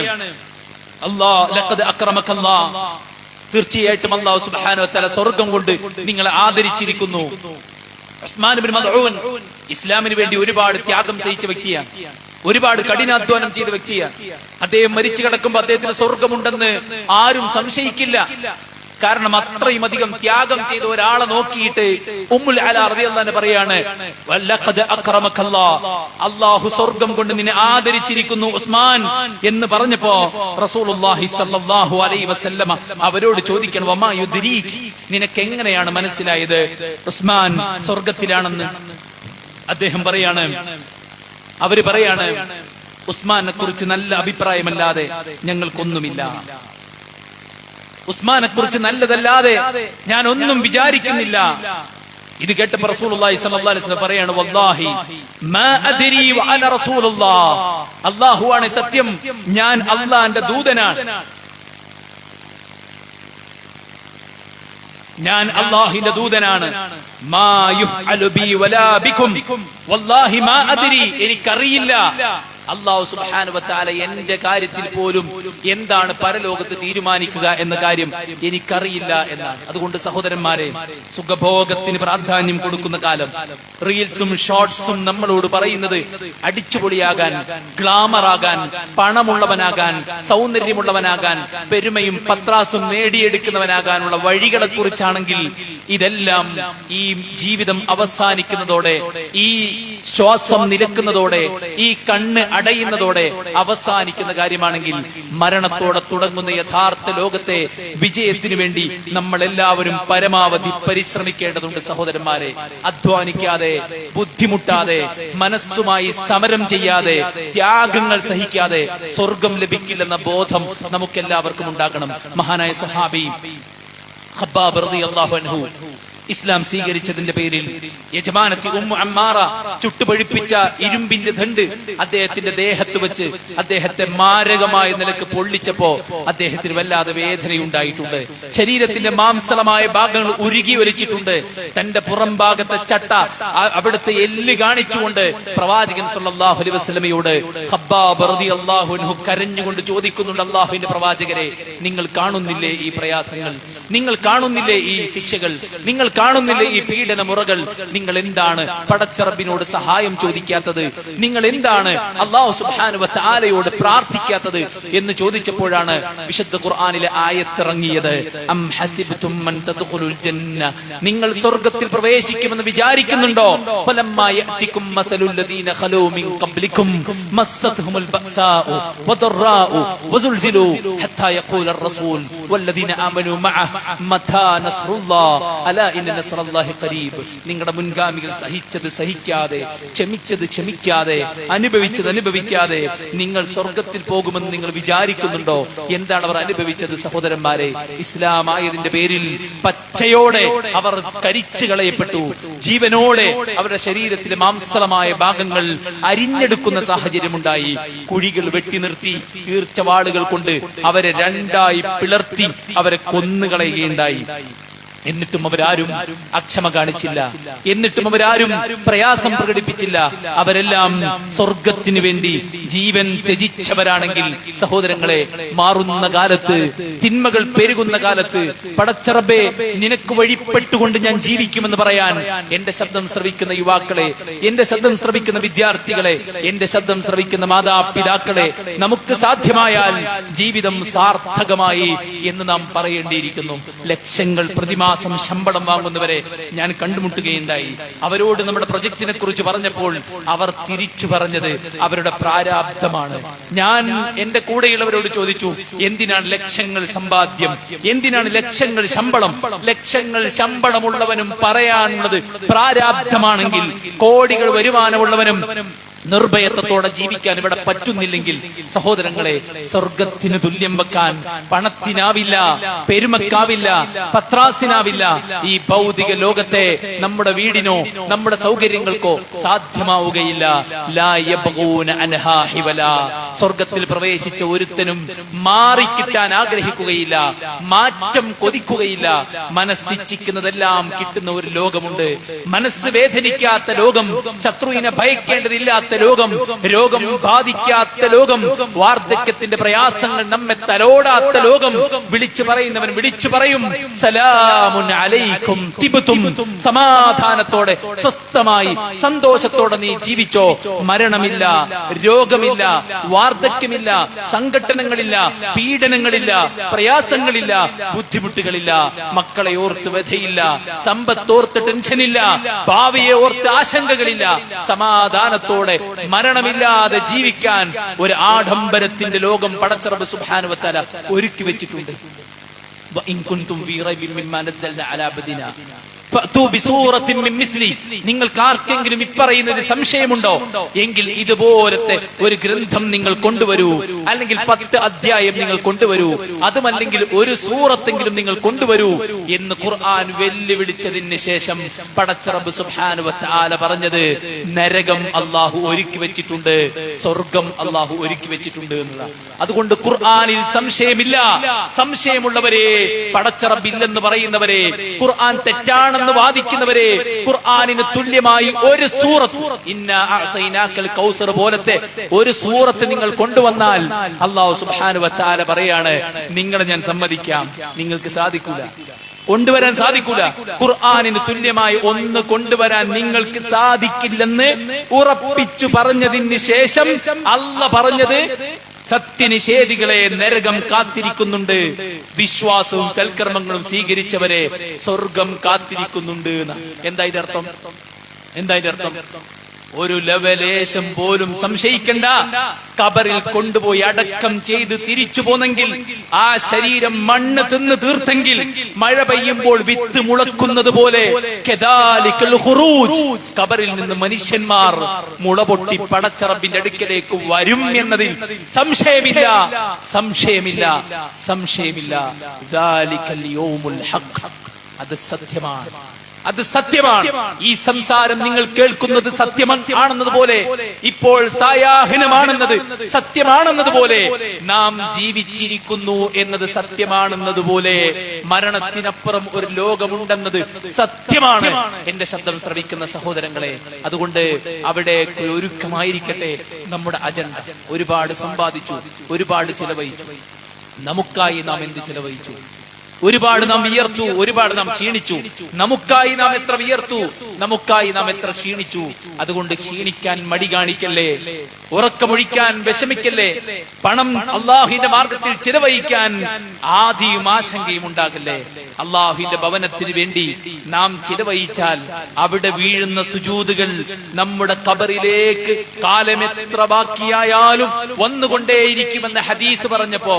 A: ലഖദ് അക്രമകല്ലാഹ്, തീർച്ചയായിട്ടും അല്ലാഹു സുബ്ഹാനഹു വ തആല സ്വർഗ്ഗം കൊണ്ട് നിങ്ങളെ ആദരിച്ചിരിക്കുന്നു. ഉസ്മാൻ ഇബ്നു മദ്ഊൻ ഇസ്ലാമിന് വേണ്ടി ഒരുപാട് ത്യാഗം സഹിച്ച വ്യക്തിയാണ്, ഒരുപാട് കഠിനാധ്വാനം ചെയ്ത വ്യക്തിയാണ്. അദ്ദേഹം മരിച്ചു കിടക്കുമ്പോൾ അദ്ദേഹത്തിന് സ്വർഗമുണ്ടെന്ന് ആരും സംശയിക്കില്ല. കാരണം അത്രയും അധികം ത്യാഗം ചെയ്ത ഒരാളെ നോക്കിയിട്ട് ഉമ്മുൽ അലാ റളിയല്ലാഹു അൻഹ പറയാണ്, വലഖദ് അക്രമകല്ലാഹ്, അല്ലാഹു സ്വർഗ്ഗം കൊണ്ട് നിന്നെ ആദരിച്ചിരിക്കുന്നു ഉസ്മാൻ എന്ന് പറഞ്ഞപ്പോ റസൂലുള്ളാഹി സ്വല്ലല്ലാഹു അലൈഹി വസല്ലമ അവരോട് ചോദിക്കണം, വമാ യുദ്രീക്, നിനക്ക് എങ്ങനെയാണ് മനസ്സിലായത് ഉസ്മാൻ സ്വർഗ്ഗത്തിലാണെന്ന്? അദ്ദേഹം പറയാണ്, അവര് പറയാണ്, ഉസ്മാനെ കുറിച്ച് നല്ല അഭിപ്രായമല്ലാതെ ഞങ്ങൾക്കൊന്നുമില്ല. ഉസ്മാനെ കുറിച്ച് നല്ലതല്ലാതെ ഞാൻ ഒന്നും വിചാരിക്കുന്നില്ല. ഇത് കേട്ടപ്പോൾ റസൂലുള്ളാഹി സ്വല്ലല്ലാഹു അലൈഹി വസല്ലം പറയാണ്, വല്ലാഹി മാ അദ്രി വ അന റസൂലുള്ളാഹ്, അല്ലാഹുവാണ് സത്യം, ഞാൻ അല്ലാഹുവിന്റെ ദൂതനാണ്, ഞാൻ അല്ലാഹുവിന്റെ ദൂതനാണ്. മാ യുഫ്അലു ബി വലാ ബികും, വല്ലാഹി മാ അദ്രി, എനിക്കറിയില്ല അല്ലാഹു സുബ്ഹാനഹു വ തആല എന്റെ കാര്യത്തിൽ പോലും എന്താണ് പരലോകത്ത് തീരുമാനിക്കുക എന്ന കാര്യം എനിക്കറിയില്ല എന്നാണ്. അതുകൊണ്ട് സഹോദരന്മാരെ, സുഖഭോഗത്തിന് പ്രാധാന്യം കൊടുക്കുന്ന കാലം, റീൽസും ഷോർട്സും നമ്മളോട് പറയുന്നത് അടിച്ചുപൊളിയാകാൻ, ഗ്ലാമറാകാൻ, പണമുള്ളവനാകാൻ, സൗന്ദര്യമുള്ളവനാകാൻ, പെരുമയും പത്രാസും നേടിയെടുക്കുന്നവനാകാനുള്ള വഴികളെ കുറിച്ചാണെങ്കിൽ ഇതെല്ലാം ഈ ജീവിതം അവസാനിക്കുന്നതോടെ, ഈ ശ്വാസം നിലക്കുന്നതോടെ, ഈ കണ്ണ് അടയുന്നതോടെ അവസാനിക്കുന്ന കാര്യമാണെങ്കിൽ മരണത്തോടെ തുടങ്ങുന്ന യഥാർത്ഥ ലോകത്തെ വിജയത്തിനു വേണ്ടി നമ്മൾ എല്ലാവരും പരമാവധി പരിശ്രമിക്കേണ്ടതുണ്ട്. സഹോദരന്മാരെ, അധ്വാനിക്കാതെ, ബുദ്ധിമുട്ടാതെ, മനസ്സുമായി സമരം ചെയ്യാതെ, ത്യാഗങ്ങൾ സഹിക്കാതെ സ്വർഗം ലഭിക്കില്ലെന്ന ബോധം നമുക്കെല്ലാവർക്കും ഉണ്ടാകണം. മഹാനായ സഹാബി ഖബ്ബാബ് റളിയല്ലാഹു അൻഹു ഇസ്ലാം സ്വീകരിച്ചതിന്റെ പേരിൽ യജമാനത്തി ഉമ്മു അമ്മാറ ചുട്ടുപഴുപ്പിച്ച ഇരുമ്പിന്റെ ദണ്ഡ് അദ്ദേഹത്തിന്റെ ദേഹത്ത് വെച്ച് അദ്ദേഹത്തെ മാരകമായ നിലക്ക് പൊള്ളിച്ചപ്പോ അദ്ദേഹത്തിന് വല്ലാതെ വേദനയുണ്ടായിട്ടുണ്ട്. ശരീരത്തിന്റെ മാംസളമായ ഭാഗങ്ങൾ ഉരുകി ഒലിച്ചിട്ടുണ്ട്. തന്റെ പുറം ഭാഗത്തെ ചട്ട, അവിടുത്തെ എല്ല് കാണിച്ചുകൊണ്ട് പ്രവാചകൻ സല്ലല്ലാഹു അലൈഹി വസല്ലമയോട് ഖബ്ബാബ് റളിയല്ലാഹു അൻഹു കരഞ്ഞുകൊണ്ട് ചോദിക്കുന്നുണ്ട്, അല്ലാഹുവിന്റെ പ്രവാചകരെ, നിങ്ങൾ കാണുന്നില്ലേ ഈ പ്രയാസങ്ങൾ? നിങ്ങൾ കാണുന്നില്ലേ ഈ ശിക്ഷകൾ? നിങ്ങൾ കാണുന്നില്ലേ ഈ പീഡന മുറകൾ? നിങ്ങൾ എന്താണ് പടച്ച റബ്ബിനോട് സഹായം ചോദിക്കാത്തത്? നിങ്ങൾ എന്താണ് അല്ലാഹു സുബ്ഹാനഹു വ തആലയോട് പ്രാർത്ഥിക്കാത്തത് എന്ന് ചോദിച്ചപ്പോഴാണ് വിശുദ്ധ ഖുർആനിലെ ആയത്ത് ഇറങ്ങിയത്. അം ഹസിബ്തും മൻ തദ്ഖുലുൽ ജന്ന, നിങ്ങൾ സ്വർഗ്ഗത്തിൽ പ്രവേശിക്കുമെന്ന് വിചാരിക്കുന്നുണ്ടോ? ഫലമ്മാ യഅതികും മസലുൽ ലദീന ഖലൂ മിൻ ഖബ്ലികും മസ്സത്ഹുമുൽ ബഅസാഉ വദറാഉ വസുൽസിലു ഹത്താ യഖൂലർ റസൂൽ വല്ലദീന ആമനൂ മഅഹു മതാ നസ്റുല്ലാഹ് അലാ ഇന്ന നസ്റല്ലാഹി ഖരീബ്. നിങ്ങളുടെ മുൻഗാമികൾ സഹിച്ചത് സഹിക്കാതെ, ക്ഷമിച്ചത് ക്ഷമിക്കാതെ, അനുഭവിച്ചത് അനുഭവിക്കാതെ നിങ്ങൾ സ്വർഗത്തിൽ പോകുമെന്ന് നിങ്ങൾ വിചാരിക്കുന്നുണ്ടോ? എന്താണ് അവർ അനുഭവിച്ചത് സഹോദരന്മാരെ? ഇസ്ലാം ആയതിന്റെ പേരിൽ പച്ചയോടെ അവർ കരിച്ചു കളയപ്പെട്ടു. ജീവനോടെ അവരുടെ ശരീരത്തിലെ മാംസളമായ ഭാഗങ്ങൾ അരിഞ്ഞെടുക്കുന്ന സാഹചര്യമുണ്ടായി. കുഴികൾ വെട്ടി നിർത്തി ഈർച്ചവാളുകൾ കൊണ്ട് അവരെ രണ്ടായി പിളർത്തി അവരെ കൊന്നുകളയുകയുണ്ടായി. എന്നിട്ടും അവരാരും അക്ഷമ കാണിച്ചില്ല. എന്നിട്ടും അവരാരും പ്രയാസം പ്രകടിപ്പിച്ചില്ല. അവരെല്ലാം സ്വർഗത്തിന് വേണ്ടി ജീവൻ ത്യജിച്ചവരാണെങ്കിൽ സഹോദരങ്ങളെ, മാറുന്ന കാലത്ത്, തിന്മകൾ പെരുകുന്ന കാലത്ത്, പടച്ചറബേ നിനക്ക് വഴിപ്പെട്ടുകൊണ്ട് ഞാൻ ജീവിക്കുമെന്ന് പറയാൻ എന്റെ ശബ്ദം ശ്രവിക്കുന്ന യുവാക്കളെ, എന്റെ ശബ്ദം ശ്രവിക്കുന്ന വിദ്യാർത്ഥികളെ, എന്റെ ശബ്ദം ശ്രവിക്കുന്ന മാതാപിതാക്കളെ, നമുക്ക് സാധ്യമായാൽ ജീവിതം സാർത്ഥകമായി എന്ന് നാം പറയേണ്ടിയിരിക്കുന്നു. ലക്ഷങ്ങൾ പ്രതിമാസം ശമ്പളം വാങ്ങുന്നവരെ ഞാൻ കണ്ടുമുട്ടുകയുണ്ടായി. അവരോട് നമ്മുടെ പ്രൊജക്ടിനെ കുറിച്ച് പറഞ്ഞപ്പോൾ അവർ തിരിച്ചു പറഞ്ഞത് അവരുടെ പ്രാരാബ്ധമാണ്. ഞാൻ എന്റെ കൂടെയുള്ളവരോട് ചോദിച്ചു, എന്തിനാണ് ലക്ഷങ്ങൾ സമ്പാദ്യം, എന്തിനാണ് ലക്ഷങ്ങൾ ശമ്പളം? ലക്ഷങ്ങൾ ശമ്പളമുള്ളവനും പറയാനുള്ളത് പ്രാരാബ്ധമാണെങ്കിൽ, കോടികൾ വരുമാനമുള്ളവനും നിർഭയത്വത്തോടെ ജീവിക്കാൻ ഇവിടെ പറ്റുന്നില്ലെങ്കിൽ സഹോദരങ്ങളെ, സ്വർഗത്തിന് തുല്യം വെക്കാൻ പണത്തിനാവില്ല, പെരുമക്കാവില്ല, പത്രാസിനാവില്ല. ഈ ഭൗതിക ലോകത്തെ നമ്മുടെ വീടിനോ നമ്മുടെ സൗകര്യങ്ങൾക്കോ സാധ്യമാവുകയില്ല. ലാ യബ്ഗൂന അൻഹാ ഹിവല. സ്വർഗത്തിൽ പ്രവേശിച്ച ഒരുത്തനും മാറിക്കിട്ടാൻ ആഗ്രഹിക്കുകയില്ല, മാറ്റം കൊതിക്കുകയില്ല. മനസ്സിച്ഛിക്കുന്നതെല്ലാം കിട്ടുന്ന ഒരു ലോകമുണ്ട്. മനസ്സ് വേദനിക്കാത്ത ലോകം, ശത്രുവിനെ ഭയക്കേണ്ടതില്ലാത്ത ലോകം, രോഗം ബാധിക്കാത്ത ലോകം, വാർദ്ധക്യത്തിന്റെ പ്രയാസങ്ങൾ നമ്മെ തലോടാത്ത ലോകം. വിളിച്ചു പറയുന്നവൻ വിളിച്ചു പറയും, സലാമുൻ അലൈക്കും തിബ്തും. സമാധാനത്തോടെ സ്വസ്ഥമായി സന്തോഷത്തോടെ നീ ജീവിച്ചോ. മരണമില്ല, രോഗമില്ല, വാർദ്ധക്യമില്ല, സംഘട്ടനങ്ങളില്ല, പീഡനങ്ങളില്ല, പ്രയാസങ്ങളില്ല, ബുദ്ധിമുട്ടുകളില്ല. മക്കളെ ഓർത്ത് വ്യഥയില്ല, സമ്പത്തോർത്ത് ടെൻഷനില്ല, ഭാവിയെ ഓർത്ത് ആശങ്കകളില്ല. സമാധാനത്തോടെ മരണമില്ലാതെ ജീവിക്കാൻ ഒരു ആഡംബരത്തിന്റെ ലോകം പടച്ച റബ്ബ് സുബ്ഹാനഹു വ തആല ഒരുക്കി വെച്ചിട്ടുണ്ട്. വഇൻ കുൻതും ഫീ റൈബിൻ മിമ്മാ നസ്സൽനാ അലാ അബ്ദിനാ ഫഅതു ബിസൂറത്തിൻ മിൻ മിസ്ലി. നിങ്ങൾക്ക് ആർക്കെങ്കിലും ഇപ്പറയുന്നത് സംശയമുണ്ടോ എങ്കിൽ ഇതുപോലത്തെ ഒരു ഗ്രന്ഥം നിങ്ങൾ കൊണ്ടുവരൂ, അല്ലെങ്കിൽ 10 അധ്യായം നിങ്ങൾ കൊണ്ടുവരൂ, അതുമല്ലെങ്കിൽ ഒരു സൂറത്തെങ്കിലും നിങ്ങൾ കൊണ്ടുവരൂ എന്ന് ഖുർആൻ വെല്ലുവിളിച്ചതിന് ശേഷം പടച്ച റബ്ബ് സുബ്ഹാനഹു വ തആല പറഞ്ഞത് നരകം അല്ലാഹു ഒരുക്കി വെച്ചിട്ടുണ്ട്, സ്വർഗം അല്ലാഹു ഒരുക്കി വെച്ചിട്ടുണ്ട് എന്നതാണ്. അതുകൊണ്ട് ഖുർആനിൽ സംശയമില്ല. സംശയമുള്ളവരെ, പടച്ച റബ്ബ് ഇല്ലെന്ന് പറയുന്നവരെ, ഖുർആൻ തെറ്റാണ് വാദിക്കുന്നവരെ, ഖുർആനിന് തുല്യമായി ഒരു സൂറത്ത്, ഇന്നാ അഅതൈനാകൽ കൗസർ പോലത്തെ ഒരു സൂറത്ത് നിങ്ങൾ കൊണ്ടുവന്നാൽ അല്ലാഹു സുബ്ഹാനഹു വ തആല പറയാണ്, നിങ്ങളെ ഞാൻ സമ്മതിക്കാം, നിങ്ങൾക്ക് സാധിക്കൂല, കൊണ്ടുവരാൻ സാധിക്കൂല. ഖുർആനിന് തുല്യമായി ഒന്ന് കൊണ്ടുവരാൻ നിങ്ങൾക്ക് സാധിക്കില്ലെന്ന് ഉറപ്പിച്ചു പറഞ്ഞതിന് ശേഷം അല്ലാഹ് പറഞ്ഞത്, സത്യനിഷേധികളെ നരകം കാത്തിരിക്കുന്നുണ്ട്, വിശ്വാസവും സൽക്കർമ്മങ്ങളും സ്വീകരിച്ചവരെ സ്വർഗം കാത്തിരിക്കുന്നുണ്ട്. എന്താ ഇതിന്റെ അർത്ഥം? എന്താ ഇതിന്റെ അർത്ഥം? ഒരു ലവലേശം പോലും സംശയിക്കണ്ട. ഖബറിൽ കൊണ്ടുപോയി അടക്കം ചെയ്ത് തിരിച്ചു പോന്നെങ്കിൽ, ആ ശരീരം മണ്ണ് തിന്ന് തീർത്തെങ്കിൽ, മഴ പെയ്യുമ്പോൾ വിത്ത് മുളക്കുന്നത് പോലെ ഖബറിൽ നിന്ന് മനുഷ്യന്മാർ മുളപൊട്ടി പടച്ച റബ്ബിന്റെ അടുക്കലേക്ക് വരും എന്നതിൽ സംശയമില്ല, സംശയമില്ല, സംശയമില്ല. ദാലികൽ യൗമുൽ ഹഖ്. അത് സത്യമാണ്, അത് സത്യമാണ്. ഈ സംസാരം നിങ്ങൾ കേൾക്കുന്നത് സത്യമാണെന്നതുപോലെ, ഇപ്പോൾ സായാഹ്നമാണെന്നത് സത്യമാണെന്നതുപോലെ, നാം ജീവിച്ചിരിക്കുന്നു എന്നത് സത്യമാണെന്നതുപോലെ, മരണത്തിനപ്പുറം ഒരു ലോകമുണ്ടെന്നത് സത്യമാണ്. എന്റെ ശബ്ദം ശ്രവിക്കുന്ന സഹോദരങ്ങളെ, അതുകൊണ്ട് അവിടെ ഒരുക്കമായിരിക്കട്ടെ നമ്മുടെ അജണ്ട. ഒരുപാട് സമ്പാദിച്ചു, ഒരുപാട് ചിലവഴിച്ചു, നമുക്കായി നാം എന്ത് ചിലവഴിച്ചു? ഒരുപാട് നാം വിയർത്തു, ഒരുപാട് നാം ക്ഷീണിച്ചു. നമുക്കായി നാം എത്ര വിയർത്തു, നമുക്കായി നാം എത്ര ക്ഷീണിച്ചു. അതുകൊണ്ട് ക്ഷീണിക്കാൻ മടി കാണിക്കല്ലേ, ഉറക്കമൊഴിക്കാൻ വിഷമിക്കല്ലേ, പണം അല്ലാഹുവിന്റെ മാർഗത്തിൽ ചിലവഴിക്കാൻ ആദിയും ആശങ്കയും ഉണ്ടാകല്ലേ. അള്ളാഹുവിന്റെ ഭവനത്തിന് വേണ്ടി നാം ചിലവഴിച്ചാൽ അവിടെ വീഴുന്ന സുജൂദുകൾ നമ്മുടെ ഖബറിലേക്ക് കാലമെത്ര ബാക്കിയായാലും വന്നുകൊണ്ടേയിരിക്കുമെന്ന ഹദീസ് പറഞ്ഞപ്പോ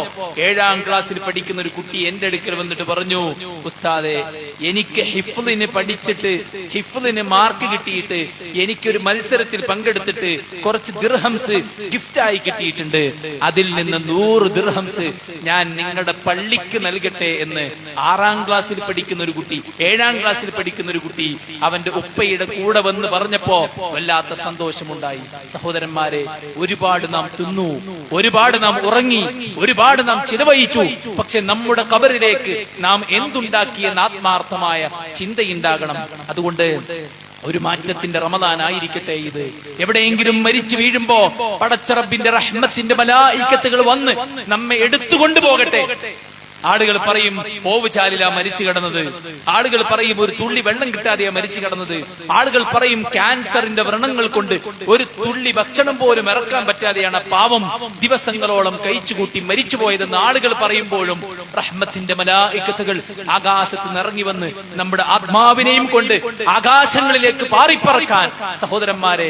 A: 7ാം ക്ലാസ്സിൽ പഠിക്കുന്ന ഒരു കുട്ടി എന്റെ അടുക്കൽ വന്നിട്ട് പറഞ്ഞു, ഉസ്താദേ, എനിക്ക് ഹിഫ്ളിന് പഠിച്ചിട്ട് ഹിഫ്ളിന് മാർക്ക് കിട്ടിയിട്ട് എനിക്കൊരു മത്സരത്തിൽ പങ്കെടുത്തിട്ട് കുറച്ച് ദിർഹംസ് ഗിഫ്റ്റായി കിട്ടിയിട്ടുണ്ട്. അതിൽ നിന്ന് 100 ദിർഹംസ് ഞാൻ നിങ്ങളുടെ പള്ളിക്ക് നൽകട്ടെ എന്ന് 6ാം ക്ലാസ്സിൽ പഠിക്കുന്ന ഒരു കുട്ടി, 7ാം ക്ലാസ്സിൽ പഠിക്കുന്ന ഒരു കുട്ടി അവന്റെ ഉപ്പയുടെ കൂടെ വന്ന് പറഞ്ഞപ്പോ വല്ലാത്ത സന്തോഷമുണ്ടായി. സഹോദരന്മാരെ, ഒരുപാട് നാം തിന്നു, ഒരുപാട് നാം ഉറങ്ങി, ഒരുപാട് നാം ചിലവഴിച്ചു. പക്ഷെ നമ്മുടെ ഖബറിലേക്ക് നാം എന്തുണ്ടാക്കിയെന്ന് ആത്മാർത്ഥമായ ചിന്തയുണ്ടാകണം. അതുകൊണ്ട് ഒരു മാറ്റത്തിന്റെ റമദാൻ ആയിരിക്കട്ടെ ഇത്. എവിടെയെങ്കിലും മരിച്ചു വീഴുമ്പോ പടച്ച റബ്ബിന്റെ റഹ്മത്തിന്റെ മലായികത്തുകൾ വന്ന് നമ്മെ എടുത്തുകൊണ്ടു പോകട്ടെ. ആളുകൾ പറയും പോവുചാലിലാ മരിച്ചു കിടന്നത്, ആളുകൾ പറയും ഒരു തുള്ളി വെള്ളം കിട്ടാതെയാ മരിച്ചു കിടന്നത്, ആളുകൾ പറയും ക്യാൻസറിന്റെ വ്രണങ്ങൾ കൊണ്ട് ഒരു തുള്ളി ഭക്ഷണം പോലും ഇറക്കാൻ പറ്റാതെയാണ് പാവം ദിവസങ്ങളോളം കഴിച്ചുകൂട്ടി മരിച്ചു പോയതെന്ന് ആളുകൾ പറയുമ്പോഴും റഹ്മത്തിന്റെ മലായികത്തുകൾ ആകാശത്ത് നിറങ്ങി വന്ന് നമ്മുടെ ആത്മാവിനെയും കൊണ്ട് ആകാശങ്ങളിലേക്ക് പാറിപ്പറക്കാൻ സഹോദരന്മാരെ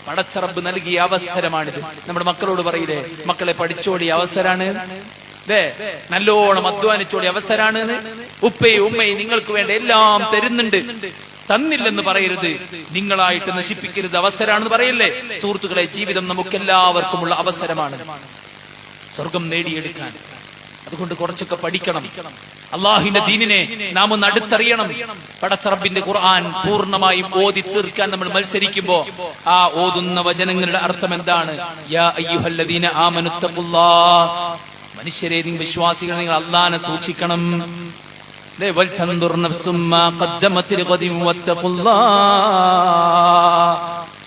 A: പടച്ച റബ്ബ് നൽകിയ അവസരമാണിത്. നമ്മുടെ മക്കളോട് പറയില്ലേ, മക്കളെ പഠിച്ചോടിയ അവസരാണ്, നല്ലോണം അധ്വാനിച്ചോളിയ അവസരാണ്. ഉപ്പയും ഉമ്മയും നിങ്ങൾക്ക് വേണ്ട എല്ലാം തരുന്നുണ്ട്, തന്നില്ലെന്ന് പറയരുത്, നിങ്ങളായിട്ട് നശിപ്പിക്കരുത്, അവസരമാണെന്ന് പറയല്ലേ. സുഹൃത്തുക്കളെ, ജീവിതം നമുക്ക് എല്ലാവർക്കുമുള്ള അവസരമാണ് സ്വർഗം നേടിയെടുക്കാൻ. അതുകൊണ്ട് കുറച്ചൊക്കെ പഠിക്കണം. അള്ളാഹുവിന്റെ ദീനിനെ നാം ഒന്ന് അടുത്തറിയണം. പടച്ച റബ്ബിന്റെ ഖുർആൻ പൂർണ്ണമായും ഓതി തീർക്കാൻ നമ്മൾ മത്സരിക്കുമ്പോ ആ ഓതുന്ന വചനങ്ങളുടെ അർത്ഥം എന്താണ്? യാ അയ്യുഹല്ലദീന ആമനുത്തഖുല്ലാഹ്, മനുഷ്യരെ, നിങ്ങൾ വിശ്വാസികൾ, നിങ്ങൾ അല്ലാഹനെ സൂക്ഷിക്കണം.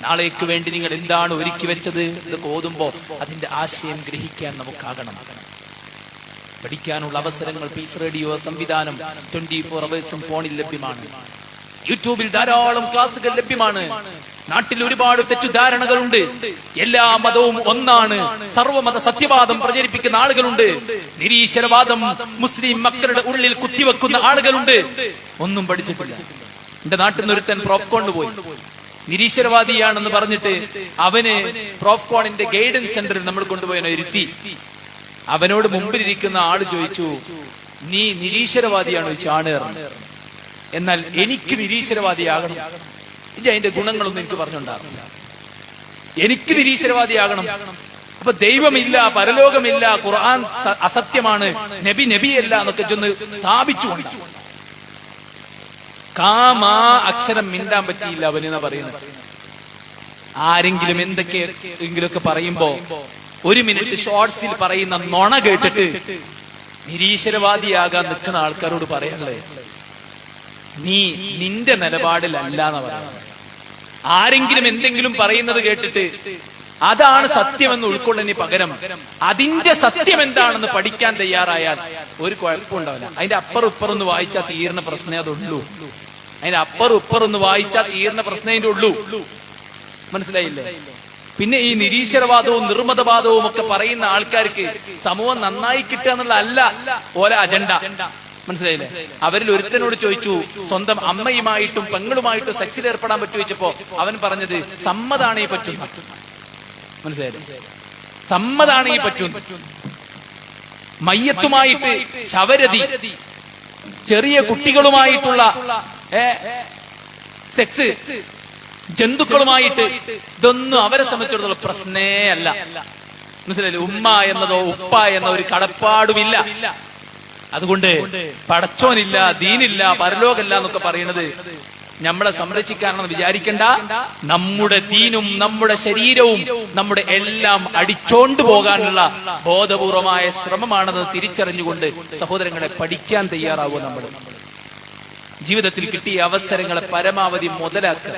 A: നാളേക്ക് വേണ്ടി നിങ്ങൾ എന്താണ് ഒരുക്കി വെച്ചത്? ഇതൊക്കെ ഓതുമ്പോ അതിന്റെ ആശയം ഗ്രഹിക്കാൻ നമുക്കാകണം. പഠിക്കാനുള്ള അവസരങ്ങൾ പീസ് റേഡിയോ സംവിധാനം 24 അവേഴ്സും ഫോണിൽ ലഭ്യമാണ്. യൂട്യൂബിൽ ധാരാളം ക്ലാസുകൾ ലഭ്യമാണ്. നാട്ടിൽ ഒരുപാട് തെറ്റുധാരണകളുണ്ട്. എല്ലാ മതവും ഒന്നാണ്, സർവമത സത്യവാദം പ്രചരിപ്പിക്കുന്ന ആളുകളുണ്ട്. നിരീശ്വരവാദം മുസ്ലിം മക്കളുടെ ഉള്ളിൽ കുത്തിവെക്കുന്ന ആളുകളുണ്ട്. ഒന്നും പഠിച്ചിട്ടില്ല. എന്റെ നാട്ടിൽ നിന്ന് ഒരുത്തൻ പ്രോഫ്കോണിന് പോയി, നിരീശ്വരവാദിയാണെന്ന് പറഞ്ഞിട്ട് അവന് പ്രോഫ്കോണിന്റെ ഗൈഡൻസ് സെന്ററിൽ നമ്മൾ കൊണ്ടുപോയതിനെ ഇരുത്തി. അവനോട് മുമ്പിലിരിക്കുന്ന ആള് ചോദിച്ചു, നീ നിരീശ്വരവാദിയാണോ? ചോദിച്ചു, ആണ്. എന്നാൽ എനിക്ക് നിരീശ്വരവാദിയാകണം, അതിന്റെ ഗുണങ്ങളൊന്നും എനിക്ക് പറഞ്ഞുണ്ടാകുന്നില്ല. എനിക്ക് നിരീശ്വരവാദിയാകണം. അപ്പൊ ദൈവമില്ല, പരലോകമില്ല, ഖുർആൻ അസത്യമാണ്, നബി നബിയല്ല എന്നൊക്കെ ചെന്ന് സ്ഥാപിച്ചു കൊണ്ടു. കാമാ അക്ഷരം മിണ്ടാൻ പറ്റിയില്ല അവനെന്നാ പറയുന്നത്. ആരെങ്കിലും എന്തൊക്കെയെങ്കിലൊക്കെ പറയുമ്പോ 1 മിനിറ്റ് ഷോർട്സിൽ പറയുന്ന നുണ കേട്ടിട്ട് നിരീശ്വരവാദിയാകാൻ നിൽക്കുന്ന ആൾക്കാരോട് പറയാനുള്ളത്, നീ നിന്റെ നിലപാടിലല്ല എന്ന് പറയുന്നത്. ആരെങ്കിലും എന്തെങ്കിലും പറയുന്നത് കേട്ടിട്ട് അതാണ് സത്യമെന്ന് ഉൾക്കൊള്ളുന്നതിന് പകരം അതിന്റെ സത്യം എന്താണെന്ന് പഠിക്കാൻ തയ്യാറായാൽ ഒരു കുഴപ്പമുണ്ടാവില്ല. അതിന്റെ അപ്പുറം ഇപ്പുറം വായിച്ചാൽ തീർന്ന പ്രശ്നമേ അതുള്ളൂ. അതിന്റെ അപ്പുറം ഇപ്പുറം വായിച്ചാൽ തീർന്ന പ്രശ്നം അതിന്റെ ഉള്ളൂ. മനസ്സിലായില്ലേ? പിന്നെ ഈ നിരീശ്വരവാദവും നിർമ്മതവാദവും ഒക്കെ പറയുന്ന ആൾക്കാർക്ക് സമൂഹം നന്നായി കിട്ടുക എന്നുള്ള അല്ല ഓരോ അജണ്ട. മനസ്സിലായില്ലേ? അവരിൽ ഒരുത്തനോട് ചോദിച്ചു, സ്വന്തം അമ്മയുമായിട്ടും പെങ്ങളുമായിട്ടും സെക്സിൽ ഏർപ്പെടാൻ പറ്റു ചോദിച്ചപ്പോ അവൻ പറഞ്ഞത് സമ്മതാണേ പറ്റും. മനസ്സിലായില്ലേ? സമ്മതാണേ പറ്റും. മയ്യത്തുമായിട്ട് ശവരതി, ചെറിയ കുട്ടികളുമായിട്ടുള്ള സെക്സ്, ജന്തുക്കളുമായിട്ട്, ഇതൊന്നും അവരെ സംബന്ധിച്ചിടത്തോളം പ്രശ്നേ അല്ല. മനസ്സിലായില്ലേ? ഉമ്മ എന്നതോ ഉപ്പ എന്ന ഒരു കടപ്പാടുമില്ല. അതുകൊണ്ട് പടച്ചോനില്ല, ദീനില്ല, പരലോകമില്ല എന്നൊക്കെ പറയുന്നത് നമ്മളെ സംരക്ഷിക്കാനെന്ന് വിചാരിക്കണ്ട. നമ്മുടെ ദീനും നമ്മുടെ ശരീരവും നമ്മുടെ എല്ലാം അടിച്ചോണ്ടു പോകാനുള്ള ബോധപൂർവമായ ശ്രമമാണെന്ന് തിരിച്ചറിഞ്ഞുകൊണ്ട് സഹോദരങ്ങളെ പഠിക്കാൻ തയ്യാറാവുക. നമ്മൾ ജീവിതത്തിൽ കിട്ടിയ അവസരങ്ങളെ പരമാവധി മുതലാക്കുക.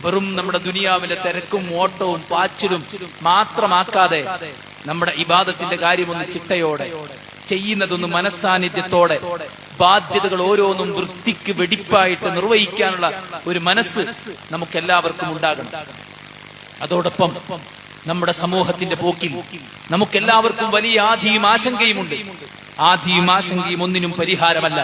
A: വെറും നമ്മുടെ ദുനിയാവിലെ തിരക്കും ഓട്ടവും പാച്ചിലും മാത്രമാക്കാതെ നമ്മുടെ ഇബാദത്തിന്റെ കാര്യമൊന്ന് ചിട്ടയോടെ, ചെയ്യുന്നതൊന്ന് മനസ്സാന്നിധ്യത്തോടെ, ബാധ്യതകൾ ഓരോന്നും വൃത്തിക്ക് വെടിപ്പായിട്ട് നിർവഹിക്കാനുള്ള ഒരു മനസ്സ് നമുക്കെല്ലാവർക്കും ഉണ്ടാകണം. അതോടൊപ്പം നമ്മുടെ സമൂഹത്തിന്റെ പോക്കിൽ നമുക്കെല്ലാവർക്കും വലിയ ആധിയും ആശങ്കയുമുണ്ട്. ആധിയും ആശങ്കയും ഒന്നിനും പരിഹാരമല്ല.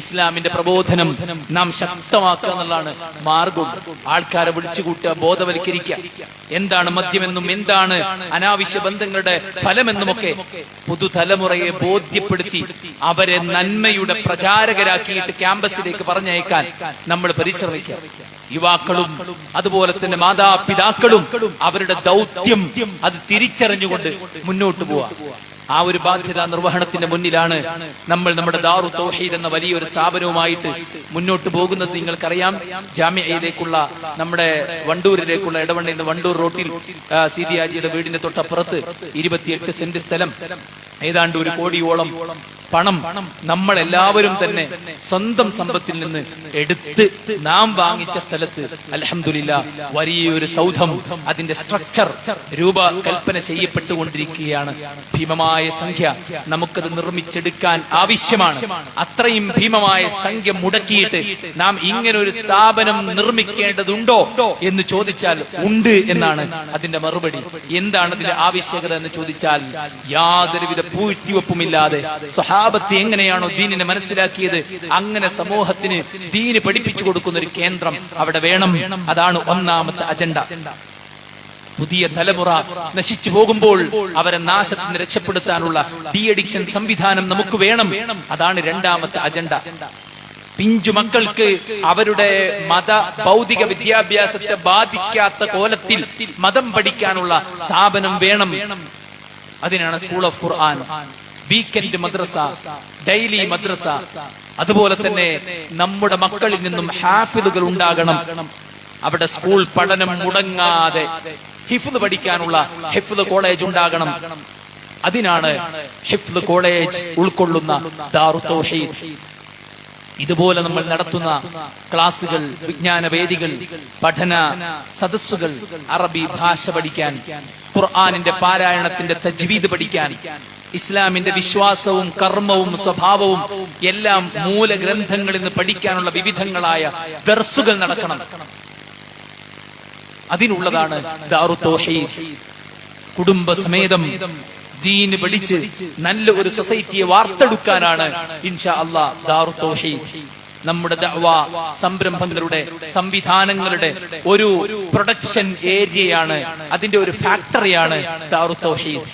A: ഇസ്ലാമിന്റെ പ്രബോധനം നാം ശക്തമാക്കുക എന്നുള്ളതാണ് മാർഗം. ആൾക്കാരെ വിളിച്ചുകൂട്ടുക, ബോധവൽക്കരിക്കുക. എന്താണ് മദ്യമെന്നും എന്താണ് അനാവശ്യ ബന്ധങ്ങളുടെ ഫലമെന്നുമൊക്കെ പുതുതലമുറയെ ബോധ്യപ്പെടുത്തി അവരെ നന്മയുടെ പ്രചാരകരാക്കിയിട്ട് ക്യാമ്പസിലേക്ക് പറഞ്ഞയക്കാൻ നമ്മൾ പരിശ്രമിക്കുക. യുവാക്കളും അതുപോലെ തന്നെ മാതാപിതാക്കളും അവരുടെ ദൗത്യം അത് തിരിച്ചറിഞ്ഞുകൊണ്ട് മുന്നോട്ട് പോവുക. ആ ഒരു ബാധ്യതാ നിർവഹണത്തിന്റെ മുന്നിലാണ് നമ്മൾ നമ്മുടെ ദാറു തൗഹീദ് എന്ന വലിയൊരു സ്ഥാപനവുമായിട്ട് മുന്നോട്ട് പോകുന്നത്. നിങ്ങൾക്കറിയാം, ജാമിയയിലേക്കുള്ള നമ്മുടെ വണ്ടൂരിലേക്കുള്ള ഇടവണ്ണയിൽ നിന്ന് വണ്ടൂർ റോട്ടിൽ സീതിയാജിയുടെ വീടിന്റെ തൊട്ടപ്പുറത്ത് 28 സെന്റ് സ്ഥലം, ഏതാണ്ട് 1 കോടിയോളം പണം നമ്മൾ എല്ലാവരും തന്നെ സ്വന്തം സമ്പത്തിൽ നിന്ന് എടുത്ത് നാം വാങ്ങിച്ച സ്ഥലത്ത് അൽഹംദുലില്ലാഹ് വലിയൊരു സൗധം, അതിന്റെ സ്ട്രക്ചർ രൂപകൽപ്പന ചെയ്യപ്പെട്ടുകൊണ്ടിരിക്കുകയാണ്. ഭീമമായ സംഖ്യ നമുക്കത് നിർമ്മിച്ചെടുക്കാൻ ആവശ്യമാണ്. അത്രയും ഭീമമായ സംഖ്യ മുടക്കിയിട്ട് നാം ഇങ്ങനെ ഒരു സ്ഥാപനം നിർമ്മിക്കേണ്ടതുണ്ടോ എന്ന് ചോദിച്ചാൽ ഉണ്ട് എന്നാണ് അതിന്റെ മറുപടി. എന്താണ് അതിന്റെ ആവശ്യകത എന്ന് ചോദിച്ചാൽ, യാതൊരുവിധ പൂഴ്ത്തിവെപ്പുമില്ലാതെ സ്വഹാബത്ത് എങ്ങനെയാണോ ദീനിനെ മനസ്സിലാക്കിയത് അങ്ങനെ സമൂഹത്തിന് ദീന് പഠിപ്പിച്ചു കൊടുക്കുന്ന ഒരു കേന്ദ്രം അവിടെ വേണം. അതാണ് ഒന്നാമത്തെ അജണ്ട. പുതിയ തലമുറ നശിച്ചു പോകുമ്പോൾ അവരെ നാശത്തിൽ നിന്ന് രക്ഷപ്പെടുത്താനുള്ള ഡി അഡിക്ഷൻ സംവിധാനം നമുക്ക് വേണം. അതാണ് രണ്ടാമത്തെ അജണ്ട. പിഞ്ചു മക്കൾക്ക് അവരുടെ മത ഭൗതിക വിദ്യാഭ്യാസത്തെ ബാധിക്കാത്ത കോലത്തിൽ മതം പഠിക്കാനുള്ള സ്ഥാപനം വേണം. അതിനാണ് സ്കൂൾ ഓഫ് ഖുർആൻ, വീക്കെൻഡ് മദ്രസ, ഡെയിലി മദ്രസ. അതുപോലെ തന്നെ നമ്മുടെ മക്കളിൽ നിന്നും ഹാഫിളുകൾ ഉണ്ടാകണം. അവിടെ സ്കൂൾ പഠനം മുടങ്ങാതെ ഹിഫ്ള് പഠിക്കാനുള്ള ഹിഫ്ള് കോളേജ് ഉണ്ടാകണം. അതിനാണ് ഹിഫ്ള് കോളേജ് ഉൾക്കൊള്ളുന്ന ദാറു തൗഹീദ്. ഇതുപോലെ നമ്മൾ നടത്തുന്ന ക്ലാസുകൾ, വിജ്ഞാന വേദികൾ, പഠന സദസ്സുകൾ, അറബി ഭാഷ പഠിക്കാൻ, ഖുർആനിന്റെ പാരായണത്തിന്റെ തജ്വീദ് പഠിക്കാൻ, ഇസ്ലാമിന്റെ വിശ്വാസവും കർമ്മവും സ്വഭാവവും എല്ലാം മൂലഗ്രന്ഥങ്ങളിൽ നിന്ന് പഠിക്കാനുള്ള വിവിധങ്ങളായ ദർസുകൾ നടക്കണം. അതിനുള്ളതാണ് ദാറു തൗഹീദ്. കുടുംബസമേതം ദീന് പഠിച്ച് നല്ല ഒരു സൊസൈറ്റിയെ വാർത്തെടുക്കാനാണ് ഇൻഷാ അല്ലാഹ് ദാറു തൗഹീദ്. നമ്മുടെ ദഅ്വാ സംരംഭങ്ങളുടെ സംവിധാനങ്ങളുടെ ഒരു പ്രൊഡക്ഷൻ ഏരിയയാണ്, അതിന്റെ ഒരു ഫാക്ടറിയാണ് ദാറു തൗഹീദ്.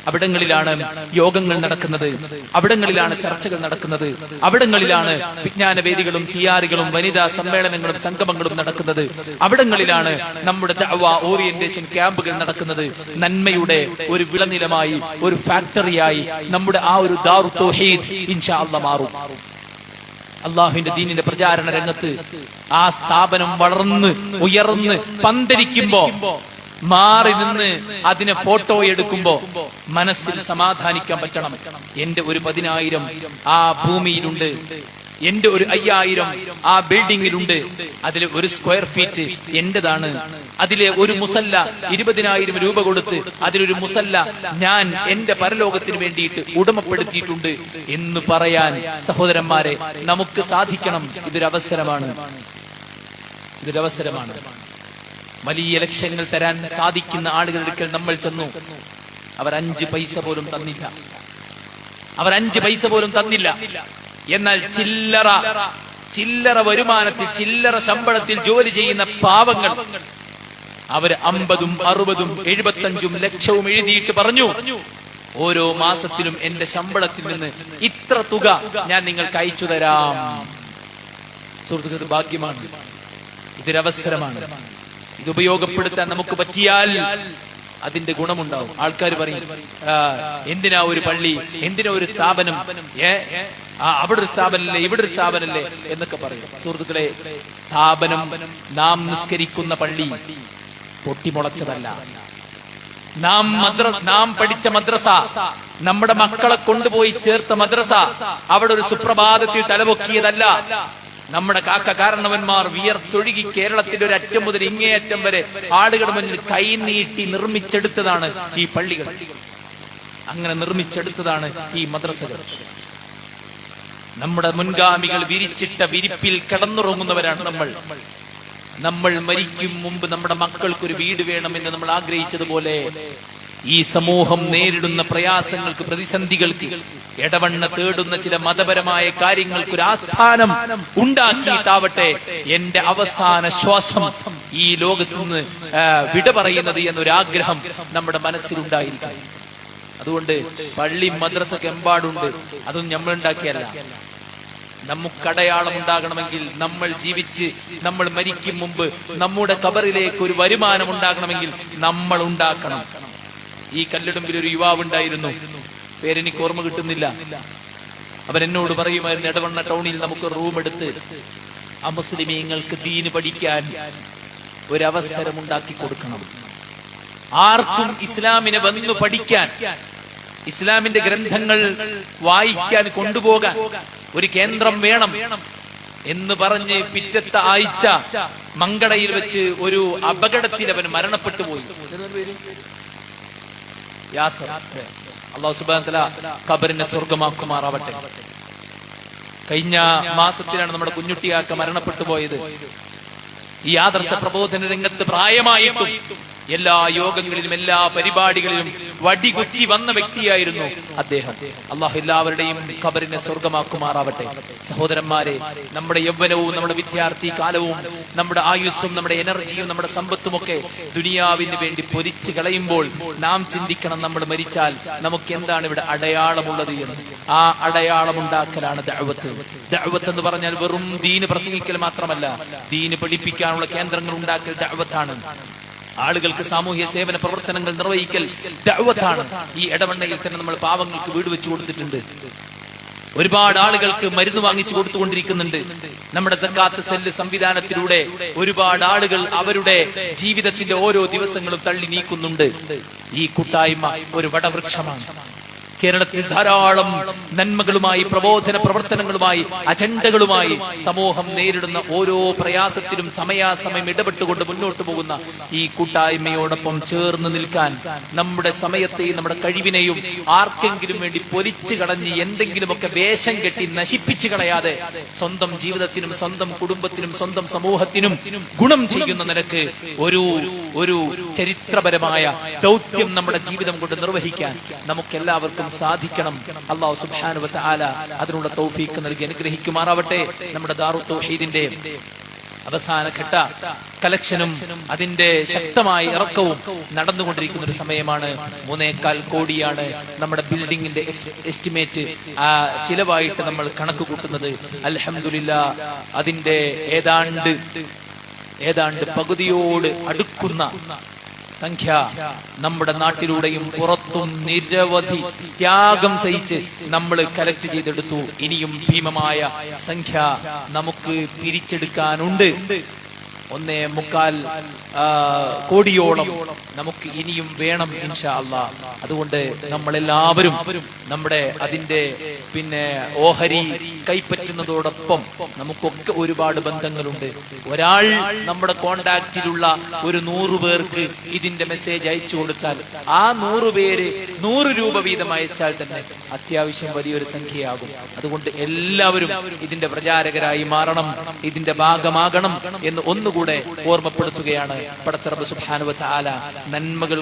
A: അവിടങ്ങളിലാണ് യോഗങ്ങൾ നടക്കുന്നത്, അവിടങ്ങളിലാണ് ചർച്ചകൾ നടക്കുന്നത്, അവിടങ്ങളിലാണ് വിജ്ഞാന വേദികളും സിയാറുകളും വനിതാ സമ്മേളനങ്ങളും സംഗമങ്ങളും നടക്കുന്നത്, അവിടങ്ങളിലാണ് നമ്മുടെ ദഅ്വാ ഓറിയന്റേഷൻ ക്യാമ്പുകൾ നടക്കുന്നത്. നന്മയുടെ ഒരു വിളനിലമായി, ഒരു ഫാക്ടറിയായി നമ്മുടെ ആ ഒരു ദാറു തൗഹീദ് ഇൻഷാ അല്ലാഹ് മാറും. അള്ളാഹുവിന്റെ ദീനിന്റെ പ്രചാരണ രംഗത്ത് ആ സ്ഥാപനം വളർന്ന് ഉയർന്ന് പന്തരിക്കുമ്പോ മാറി നിന്ന് അതിനെ ഫോട്ടോ എടുക്കുമ്പോ മനസ്സിൽ സമാധാനിക്കാൻ പറ്റണം. എന്റെ ഒരു 10,000 ആ ഭൂമിയിലുണ്ട്, എന്റെ ഒരു 5,000 ആ ബിൽഡിംഗിലുണ്ട്, അതിലെ ഒരു സ്ക്വയർ ഫീറ്റ് എന്റേതാണ്, അതിലെ ഒരു മുസല്ല 20,000 രൂപ കൊടുത്ത് അതിലൊരു മുസല്ല ഞാൻ എന്റെ പരലോകത്തിന് വേണ്ടിയിട്ട് ഉടമപ്പെടുത്തിയിട്ടുണ്ട് എന്ന് പറയാൻ സഹോദരന്മാരെ നമുക്ക് സാധിക്കണം. ഇതൊരവസരമാണ്. വലിയ ലക്ഷ്യങ്ങൾ തരാൻ സാധിക്കുന്ന ആളുകളുടെ അടുക്കൽ നമ്മൾ ചെന്നു. അവർ 5 പൈസ പോലും തന്നില്ല. എന്നാൽ ചില്ലറ വരുമാനത്തിൽ, ചില്ലറ ശമ്പളത്തിൽ ജോലി ചെയ്യുന്ന പാവങ്ങൾ അവർ 50ഉം 60ഉം 75ഉം ലക്ഷവും എഴുതിയിട്ട് പറഞ്ഞു, ഓരോ മാസത്തിലും എന്റെ ശമ്പളത്തിൽ നിന്ന് ഇത്ര തുക ഞാൻ നിങ്ങൾക്ക് അയച്ചു തരാം. സുഹൃത്തുക്കളുടെ ഭാഗ്യമാണ്, ഇതൊരവസരമാണ്. ഇത് ഉപയോഗപ്പെടുത്താൻ നമുക്ക് പറ്റിയാൽ അതിന്റെ ഗുണമുണ്ടാവും. ആൾക്കാർ പറയും, എന്തിനാ ഒരു പള്ളി, എന്തിനാ ഒരു സ്ഥാപനം, അവിടെ ഒരു സ്ഥാപനല്ലേ ഇവിടെ ഒരു സ്ഥാപനല്ലേ എന്നൊക്കെ പറയും. സുഹൃത്തുക്കളെ, സ്ഥാപനം നാം നിസ്കരിക്കുന്ന പള്ളി പൊട്ടിമുളച്ചതല്ല. നാം പഠിച്ച മദ്രസ, നമ്മുടെ മക്കളെ കൊണ്ടുപോയി ചേർത്ത മദ്രസ അവിടെ ഒരു സുപ്രഭാതത്തിൽ തലപൊക്കിയതല്ല. നമ്മുടെ കാരണവന്മാർ വിയർത്തൊഴുകി കേരളത്തിന്റെ ഒരു അറ്റം മുതൽ ഇങ്ങേയറ്റം വരെ ആളുകളുടെ മുന്നിൽ കൈനീട്ടി നിർമ്മിച്ചെടുത്തതാണ് ഈ പള്ളികൾ. അങ്ങനെ നിർമ്മിച്ചെടുത്തതാണ് ഈ മദ്രസകൾ. നമ്മുടെ മുൻഗാമികൾ വിരിച്ചിട്ട വിരിപ്പിൽ കിടന്നുറങ്ങുന്നവരാണ് നമ്മൾ മരിക്കും മുമ്പ് നമ്മുടെ മക്കൾക്കൊരു വീട് വേണമെന്ന് നമ്മൾ ആഗ്രഹിച്ചതുപോലെ ഈ സമൂഹം നേരിടുന്ന പ്രയാസങ്ങൾക്ക്, പ്രതിസന്ധികൾക്ക് ഇടവണ്ണ തേടുന്ന ചില മതപരമായ കാര്യങ്ങൾക്ക് ഒരു ആസ്ഥാനം ഉണ്ടാക്കിയിട്ടാവട്ടെ എന്റെ അവസാന ശ്വാസം ഈ ലോകത്തു നിന്ന് വിട പറയുന്നത് എന്നൊരാഗ്രഹം നമ്മുടെ മനസ്സിലുണ്ടായിരിക്കും. അതുകൊണ്ട് പള്ളി മദ്രസക്ക് എമ്പാടുണ്ട്. അതൊന്നും നമ്മൾ ഉണ്ടാക്കിയല്ല. നമുക്കടയാളം ഉണ്ടാകണമെങ്കിൽ, നമ്മൾ ജീവിച്ച് നമ്മൾ മരിക്കും മുമ്പ് നമ്മുടെ ഖബറിലേക്ക് ഒരു വരുമാനം ഉണ്ടാകണമെങ്കിൽ നമ്മൾ ഉണ്ടാക്കണം. ഈ കല്ലിടുമ്പിൽ ഒരു യുവാവുണ്ടായിരുന്നു, പേരെനിക്ക് ഓർമ്മ കിട്ടുന്നില്ല. അവൻ എന്നോട് പറയുമായിരുന്നു, എടവണ്ണ ടൗണിൽ നമുക്ക് റൂം എടുത്ത് അമുസ്ലിമീങ്ങൾക്ക് ദീന് പഠിക്കാൻ ഒരവസരം ഉണ്ടാക്കി കൊടുക്കണം. ആർക്കും ഇസ്ലാമിനെ വന്നു പഠിക്കാൻ, ഇസ്ലാമിന്റെ ഗ്രന്ഥങ്ങൾ വായിക്കാൻ കൊണ്ടുപോകാൻ ഒരു കേന്ദ്രം വേണം എന്ന് പറഞ്ഞ് പിറ്റത്തെ ആഴ്ച മങ്കടയിൽ വെച്ച് ഒരു അപകടത്തിൽ അവൻ മരണപ്പെട്ടു പോയി. യാസർ. അല്ലാഹു സുബ്ഹാനഹു വ തആല ഖബറിനെ സ്വർഗ്ഗമാക്കുമാറാവട്ടെ. കഴിഞ്ഞ മാസത്തിലാണ് നമ്മുടെ കുഞ്ഞുട്ടിയാക്ക മരണപ്പെട്ടു പോയത്. ഈ ആദർശ പ്രബോധന രംഗത്ത് പ്രായമായിട്ടും എല്ലാ യോഗങ്ങളിലും എല്ലാ പരിപാടികളിലും വടികുത്തി വന്ന വ്യക്തിയായിരുന്നു അദ്ദേഹം. അള്ളാഹു എല്ലാവരുടെയും ഖബറിനെ സ്വർഗമാക്കുമാറാവട്ടെ. സഹോദരന്മാരെ, നമ്മുടെ യൗവനവും നമ്മുടെ വിദ്യാർത്ഥി കാലവും നമ്മുടെ ആയുസ്സും നമ്മുടെ എനർജിയും നമ്മുടെ സമ്പത്തും ഒക്കെ ദുനിയാവിന് വേണ്ടി പൊരിച്ചു കളയുമ്പോൾ നാം ചിന്തിക്കണം, നമ്മൾ മരിച്ചാൽ നമുക്ക് എന്താണ് ഇവിടെ അടയാളമുള്ളത് എന്ന്. ആ അടയാളം ഉണ്ടാക്കലാണ് ദഅവത്ത്. ദഅവത്ത് എന്ന് പറഞ്ഞാൽ വെറും ദീന് പ്രസംഗിക്കൽ മാത്രമല്ല, ദീന് പഠിപ്പിക്കാനുള്ള കേന്ദ്രങ്ങൾ ഉണ്ടാക്കൽ ദഅവത്താണ്. ആളുകൾക്ക് സാമൂഹ്യ സേവന പ്രവർത്തനങ്ങൾ നിർവഹിക്കൽ ദഅവത്താണ്. ഈ ഇടവണ്ണയിൽ തന്നെ നമ്മൾ പാവങ്ങൾക്ക് വീട് വെച്ചു കൊടുത്തിട്ടുണ്ട്. ഒരുപാട് ആളുകൾക്ക് മരുന്ന് വാങ്ങിച്ചു കൊടുത്തുകൊണ്ടിരിക്കുന്നുണ്ട്. നമ്മുടെ സക്കാത്ത് സെല്ല് സംവിധാനത്തിലൂടെ ഒരുപാട് ആളുകൾ അവരുടെ ജീവിതത്തിന്റെ ഓരോ ദിവസങ്ങളും തള്ളി നീക്കുന്നുണ്ട്. ഈ കൂട്ടായ്മ ഒരു വടവൃക്ഷമാണ്. കേരളത്തിൽ ധാരാളം നന്മകളുമായി, പ്രബോധന പ്രവർത്തനങ്ങളുമായി, അജണ്ടകളുമായി സമൂഹം നേരിടുന്ന ഓരോ പ്രയാസത്തിലും സമയാസമയം ഇടപെട്ടുകൊണ്ട് മുന്നോട്ട് പോകുന്ന ഈ കൂട്ടായ്മയോടൊപ്പം ചേർന്ന് നിൽക്കാൻ നമ്മുടെ സമയത്തെയും നമ്മുടെ കഴിവിനെയും ആർക്കെങ്കിലും വേണ്ടി പൊലിച്ചു കളഞ്ഞ് എന്തെങ്കിലുമൊക്കെ വേഷം കെട്ടി നശിപ്പിച്ചു കളയാതെ സ്വന്തം ജീവിതത്തിനും സ്വന്തം കുടുംബത്തിനും സ്വന്തം സമൂഹത്തിനും ഗുണം ചെയ്യുന്ന നിലക്ക് ഒരു ചരിത്രപരമായ ദൗത്യം നമ്മുടെ ജീവിതം കൊണ്ട് നിർവഹിക്കാൻ നമുക്കെല്ലാവർക്കും സാധിക്കണം. അല്ലാഹു സുബ്ഹാനഹു വ തആല അതിനുള്ള തൗഫീഖ് നൽകി അനുഗ്രഹിക്കുമാറാവട്ടെ. നമ്മുടെ ദാറുൽ തൗഹീദിന്റെ അവസാന ഘട്ട കളക്ഷനും അതിന്റെ ശക്തമായ ഇറക്കവും നടന്നുകൊണ്ടിരിക്കുന്ന ഒരു സമയമാണ്. 3.25 കോടിയാണ് നമ്മുടെ ബിൽഡിങ്ങിന്റെ എസ്റ്റിമേറ്റ് ചിലവായിട്ട് നമ്മൾ കണക്ക് കൂട്ടുന്നത്. അൽഹംദുലില്ലാഹ് അതിന്റെ ഏതാണ്ട് പകുതിയോട് അടുക്കുന്ന സംഖ്യ നമ്മുടെ നാട്ടിലൂടെയും പുറത്തും നിരവധി ത്യാഗം സഹിച്ച് നമ്മൾ കളക്ട് ചെയ്തെടുത്തു. ഇനിയും ഭീമമായ സംഖ്യ നമുക്ക് പിരിച്ചെടുക്കാനുണ്ട്. 1.25 കോടിയോളം നമുക്ക് ഇനിയും വേണം ഇൻഷാ അല്ലാഹ്. അതുകൊണ്ട് നമ്മളെല്ലാവരും നമ്മുടെ അതിന്റെ ഓഹരി കൈപ്പറ്റുന്നതോടൊപ്പം നമുക്കൊക്കെ ഒരുപാട് ബന്ധങ്ങളുണ്ട്. ഒരാൾ നമ്മുടെ കോണ്ടാക്റ്റിലുള്ള ഒരു 100 പേർക്ക് ഇതിന്റെ മെസ്സേജ് അയച്ചു കൊടുത്താൽ ആ 100 പേര് 100 രൂപ വീതം അയച്ചാൽ തന്നെ അത്യാവശ്യം വലിയൊരു സംഖ്യയാകും. അതുകൊണ്ട് എല്ലാവരും ഇതിന്റെ പ്രചാരകരായി മാറണം, ഇതിന്റെ ഭാഗമാകണം എന്ന് ഒന്നുകൂടെ ഓർമ്മപ്പെടുത്തുകയാണ്. പടച്ച റബ്ബ് സുബ്ഹാനഹു വ തആല നന്മകൾ